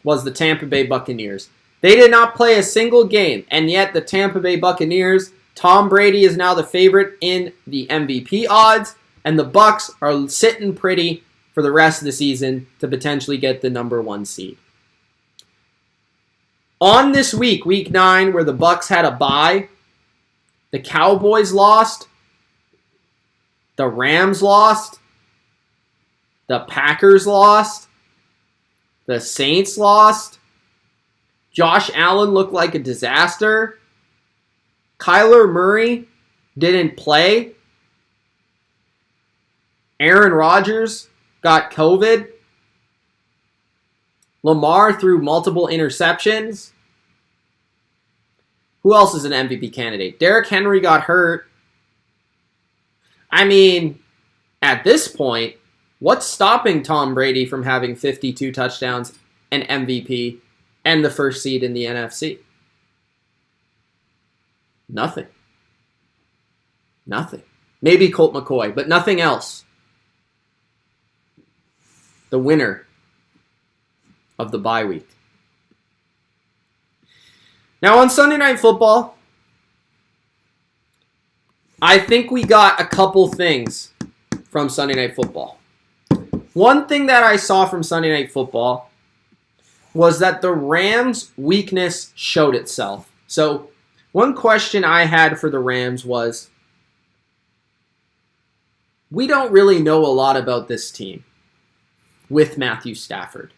was the Tampa Bay Buccaneers. They did not play a single game, and yet the Tampa Bay Buccaneers, Tom Brady is now the favorite in the MVP odds, and the Bucs are sitting pretty for the rest of the season to potentially get the number 1 seed. On this week, week 9, where the Bucs had a bye, the Cowboys lost, the Rams lost, the Packers lost, the Saints lost, Josh Allen looked like a disaster, Kyler Murray didn't play, Aaron Rodgers got COVID, Lamar threw multiple interceptions. Who else is an MVP candidate? Derrick Henry got hurt. I mean, at this point, what's stopping Tom Brady from having 52 touchdowns and MVP and the first seed in the NFC? Nothing. Nothing. Maybe Colt McCoy, but nothing else. The winner of the bye week. Now on Sunday Night Football, I think we got a couple things from Sunday Night Football. One thing that I saw from Sunday Night Football was that the Rams' weakness showed itself. So one question I had for the Rams was, we don't really know a lot about this team with Matthew Stafford.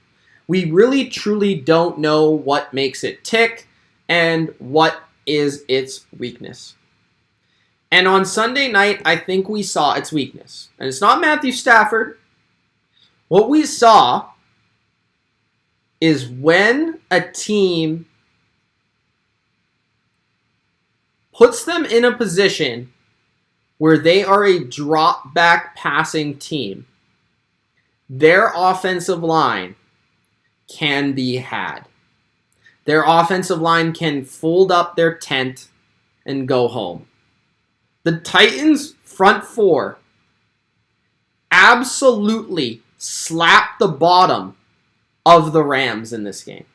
We really truly don't know what makes it tick and what is its weakness. And on Sunday night, I think we saw its weakness. And it's not Matthew Stafford. What we saw is when a team puts them in a position where they are a drop-back passing team, their offensive line can be had. Their offensive line can fold up their tent and go home. The Titans' front four absolutely slapped the bottom of the Rams in this game.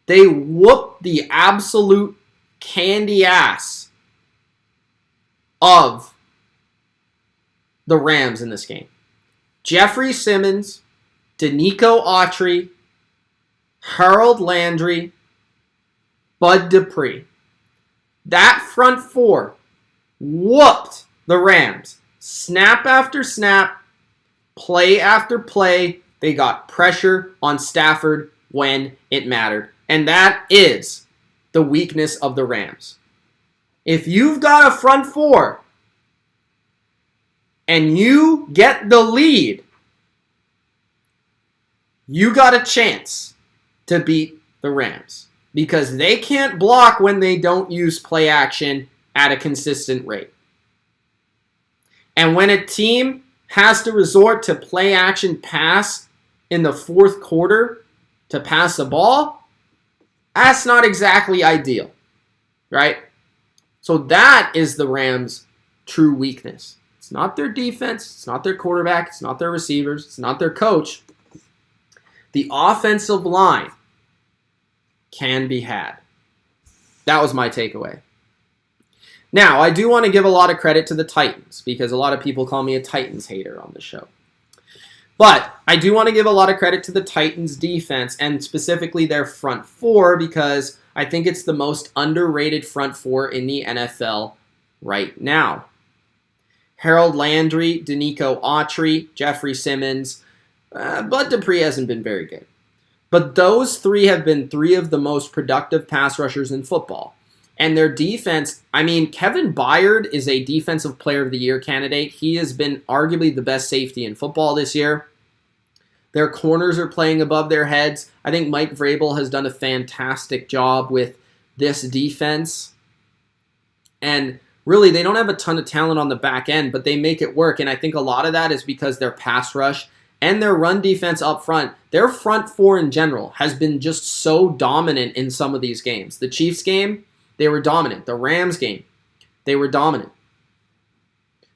They whooped the absolute candy ass of the Rams in this game. Jeffrey Simmons, Danico Autry, Harold Landry, Bud Dupree. That front four whooped the Rams. Snap after snap, play after play, they got pressure on Stafford when it mattered. And that is the weakness of the Rams. If you've got a front four and you get the lead, you got a chance to beat the Rams because they can't block when they don't use play action at a consistent rate. And when a team has to resort to play action pass in the fourth quarter to pass the ball, that's not exactly ideal, right? So that is the Rams' true weakness. It's not their defense, it's not their quarterback, it's not their receivers, it's not their coach. The offensive line can be had. That was my takeaway. Now, I do want to give a lot of credit to the Titans because a lot of people call me a Titans hater on the show. But I do want to give a lot of credit to the Titans defense and specifically their front four because I think it's the most underrated front four in the NFL right now. Harold Landry, Danico Autry, Jeffrey Simmons, Bud Dupree hasn't been very good. But those three have been three of the most productive pass rushers in football. And their defense, I mean, Kevin Byard is a Defensive Player of the Year candidate. He has been arguably the best safety in football this year. Their corners are playing above their heads. I think Mike Vrabel has done a fantastic job with this defense. And really, they don't have a ton of talent on the back end, but they make it work. And I think a lot of that is because their pass rush and their run defense up front, their front four in general, has been just so dominant in some of these games. The Chiefs game, they were dominant. The Rams game, they were dominant.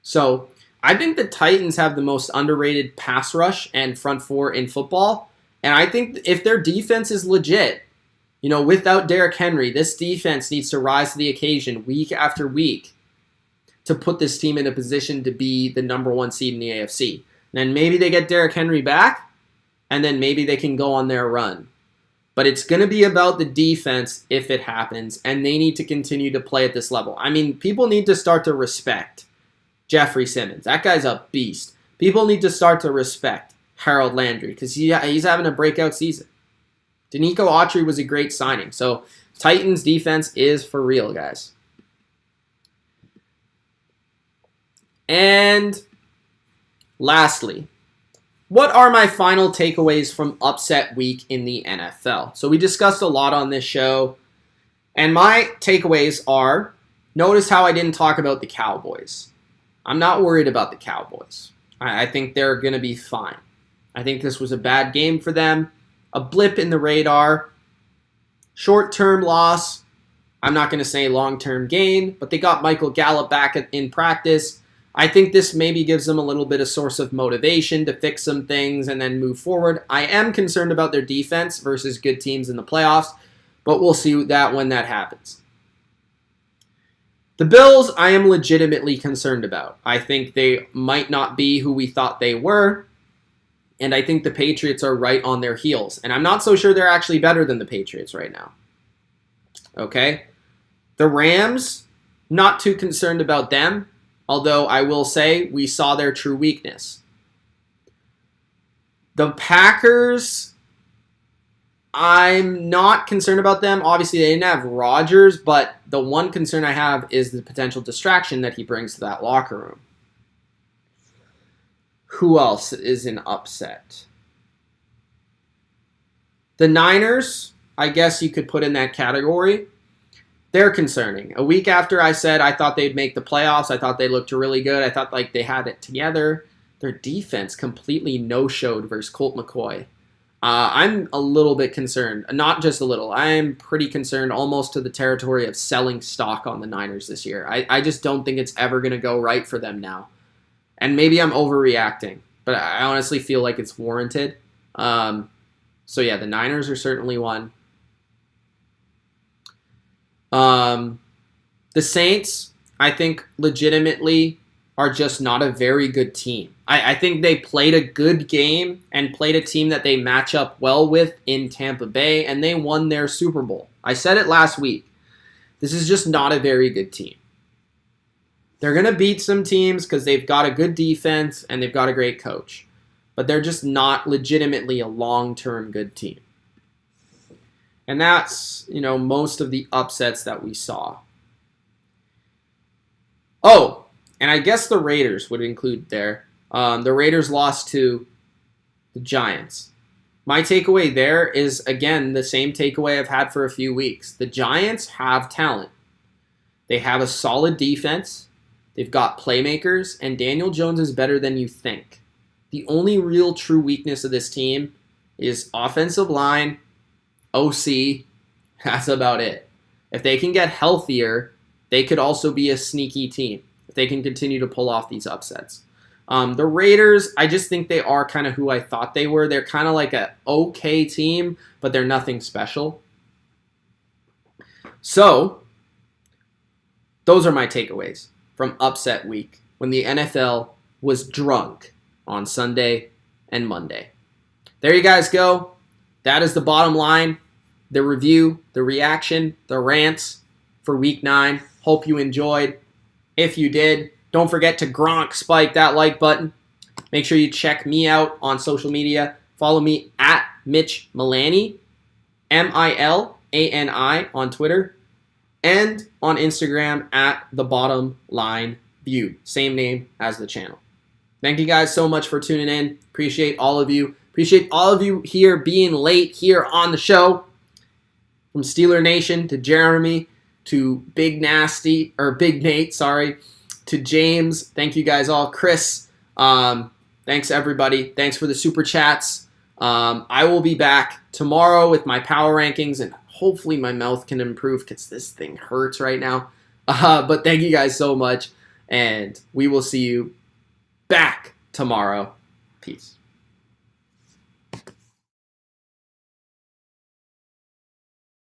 So I think the Titans have the most underrated pass rush and front four in football. And I think if their defense is legit, without Derrick Henry, this defense needs to rise to the occasion week after week to put this team in a position to be the number one seed in the AFC. And then maybe they get Derrick Henry back, and then maybe they can go on their run. But it's going to be about the defense if it happens, and they need to continue to play at this level. I mean, people need to start to respect Jeffrey Simmons. That guy's a beast. People need to start to respect Harold Landry because he's having a breakout season. Danico Autry was a great signing. So Titans defense is for real, guys. And lastly, what are my final takeaways from upset week in the NFL? So we discussed a lot on this show. And my takeaways are, notice how I didn't talk about the Cowboys. I'm not worried about the Cowboys. I think they're going to be fine. I think this was a bad game for them. A blip in the radar. Short-term loss. I'm not going to say long-term gain, but they got Michael Gallup back in practice. I think this maybe gives them a little bit of source of motivation to fix some things and then move forward. I am concerned about their defense versus good teams in the playoffs, but we'll see that when that happens. The Bills, I am legitimately concerned about. I think they might not be who we thought they were, and I think the Patriots are right on their heels. And I'm not so sure they're actually better than the Patriots right now. Okay? The Rams, not too concerned about them. Although I will say we saw their true weakness. The Packers, I'm not concerned about them. Obviously, they didn't have Rodgers, but the one concern I have is the potential distraction that he brings to that locker room. Who else is an upset? The Niners, I guess you could put in that category. They're concerning. A week after I said I thought they'd make the playoffs, I thought they looked really good. I thought like they had it together. Their defense completely no-showed versus Colt McCoy. I'm a little bit concerned. Not just a little. I'm pretty concerned almost to the territory of selling stock on the Niners this year. I just don't think it's ever going to go right for them now. And maybe I'm overreacting, but I honestly feel like it's warranted. So yeah, the Niners are certainly one. The Saints, I think, legitimately are just not a very good team. I think they played a good game and played a team that they match up well with in Tampa Bay, and they won their Super Bowl. I said it last week. This is just not a very good team. They're going to beat some teams because they've got a good defense and they've got a great coach. But they're just not legitimately a long-term good team. And that's, most of the upsets that we saw. Oh, and I guess the Raiders would include there. The Raiders lost to the Giants. My takeaway there is, again, the same takeaway I've had for a few weeks. The Giants have talent. They have a solid defense. They've got playmakers, and Daniel Jones is better than you think. The only real true weakness of this team is offensive line, OC. That's about it. If they can get healthier, they could also be a sneaky team if they can continue to pull off these upsets. The Raiders, I just think they are kind of who I thought they were. They're kind of like an okay team, but they're nothing special. So, those are my takeaways from upset week when the NFL was drunk on Sunday and Monday. There you guys go. That is the bottom line, the review, the reaction, the rants for week 9. Hope you enjoyed. If you did, don't forget to Gronk spike that like button. Make sure you check me out on social media. Follow me at Mitch Milani, MILANI on Twitter, and on Instagram at TheBottomLineView. Same name as the channel. Thank you guys so much for tuning in. Appreciate all of you. Appreciate all of you here being late here on the show. From Steeler Nation to Jeremy to Big Nate, to James. Thank you guys all. Chris, thanks everybody. Thanks for the super chats. I will be back tomorrow with my power rankings, and hopefully my mouth can improve because this thing hurts right now. But thank you guys so much, and we will see you back tomorrow. Peace.